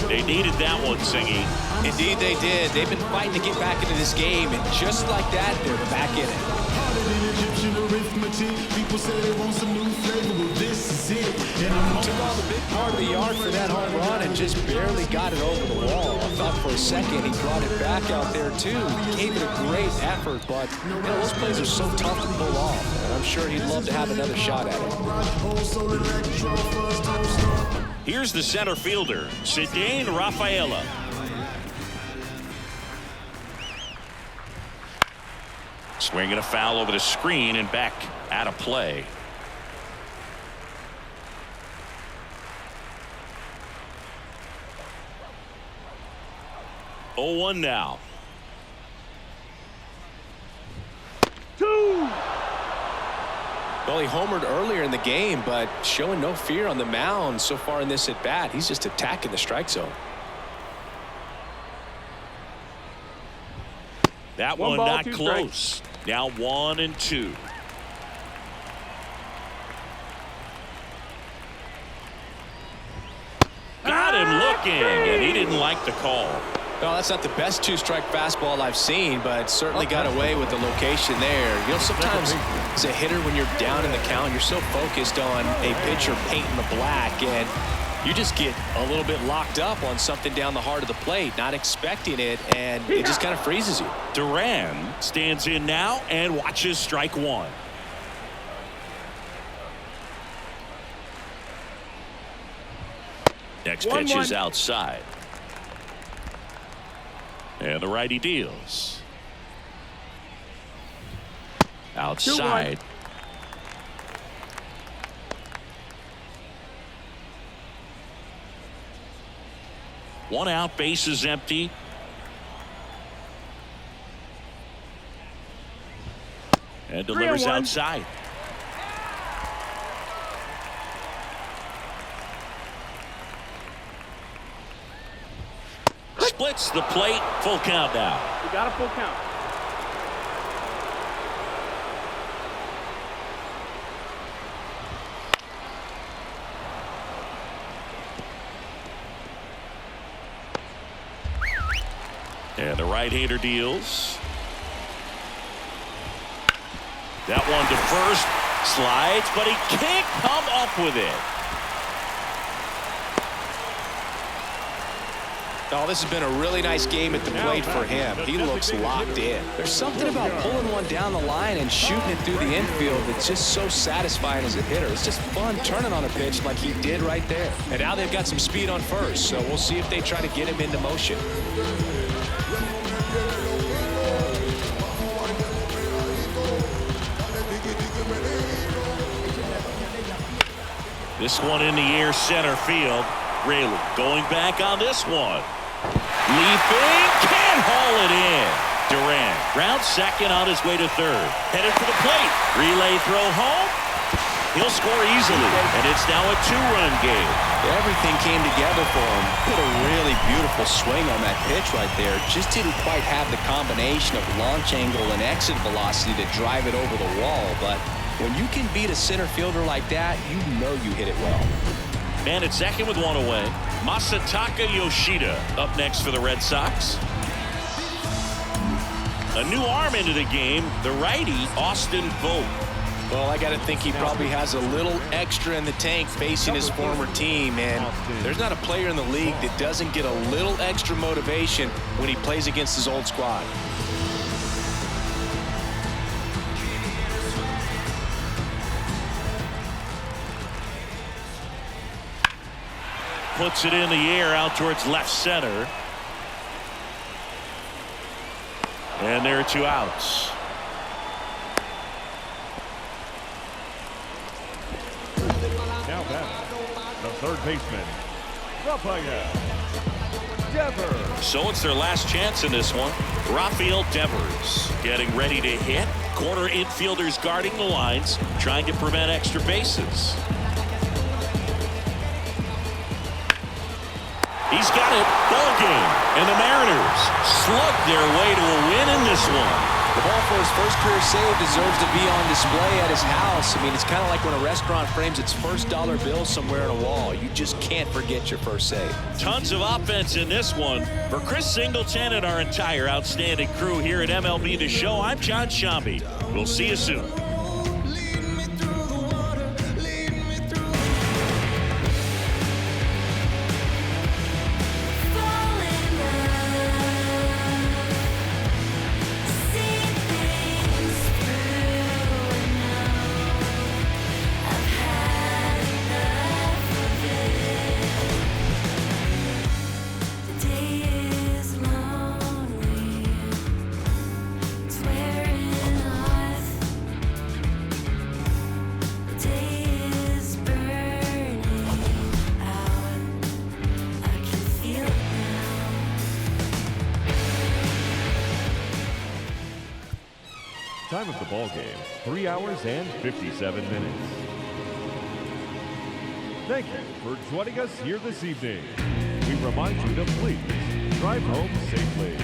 They needed that one, Singy. Indeed they did. They've been fighting to get back into this game, and just like that, they're back in it. Took on the big part of the yard for that home run and just barely got it over the wall. I thought for a second he brought it back out there too. He gave it a great effort, but those plays are so tough to pull off, and I'm sure he'd love to have another shot at it. Here's the center fielder, Zidane Rafaela. Swinging a foul over the screen and back out of play. Oh, 1 now. 2. Well, he homered earlier in the game, but showing no fear on the mound so far in this at bat. He's just attacking the strike zone. That one ball, not 2 close. Now 1-2. Got him looking, and he didn't like the call. Well, that's not the best 2-strike fastball I've seen, but certainly got away with the location there. You know, sometimes as a hitter, when you're down in the count, you're so focused on a pitcher painting the black, and you just get a little bit locked up on something down the heart of the plate, not expecting it, and it just kind of freezes you. Duran stands in now and watches strike 1. Next pitch is outside. And the righty deals. Outside. 1 out, base is empty. And delivers outside. Splits the plate. Full count now. We got a full count. And the right-hander deals. That one to first. Slides, but he can't come up with it. Oh, this has been a really nice game at the plate for him. He looks locked in. There's something about pulling one down the line and shooting it through the infield that's just so satisfying as a hitter. It's just fun turning on a pitch like he did right there. And now they've got some speed on first, so we'll see if they try to get him into motion. This one in the air, center field. Raley going back on this one. Leaping, can't haul it in. Durant rounds second on his way to third. Headed for the plate. Relay throw home. He'll score easily, and it's now a 2-run game. Everything came together for him. Put a really beautiful swing on that pitch right there. Just didn't quite have the combination of launch angle and exit velocity to drive it over the wall, but when you can beat a center fielder like that, you know you hit it well. Man at second with 1 away. Masataka Yoshida up next for the Red Sox. A new arm into the game, the righty Austin Vogt. Well, I got to think he probably has a little extra in the tank facing his former team, and there's not a player in the league that doesn't get a little extra motivation when he plays against his old squad. puts it in the air out towards left center. And there are 2 outs. Now back, the third baseman, Brayan. So it's their last chance in this one. Rafael Devers getting ready to hit. Corner infielders guarding the lines, trying to prevent extra bases. He's got it. Ball game. And the Mariners slug their way to a win in this one. The ball for his first career save deserves to be on display at his house. I mean, it's kind of like when a restaurant frames its first dollar bill somewhere on a wall. You just can't forget your first save. Tons of offense in this one. For Chris Singleton and our entire outstanding crew here at MLB The Show, I'm John Shambi. We'll see you soon. Time of the ball game, 3 hours and 57 minutes. Thank you for joining us here this evening. We remind you to please drive home safely.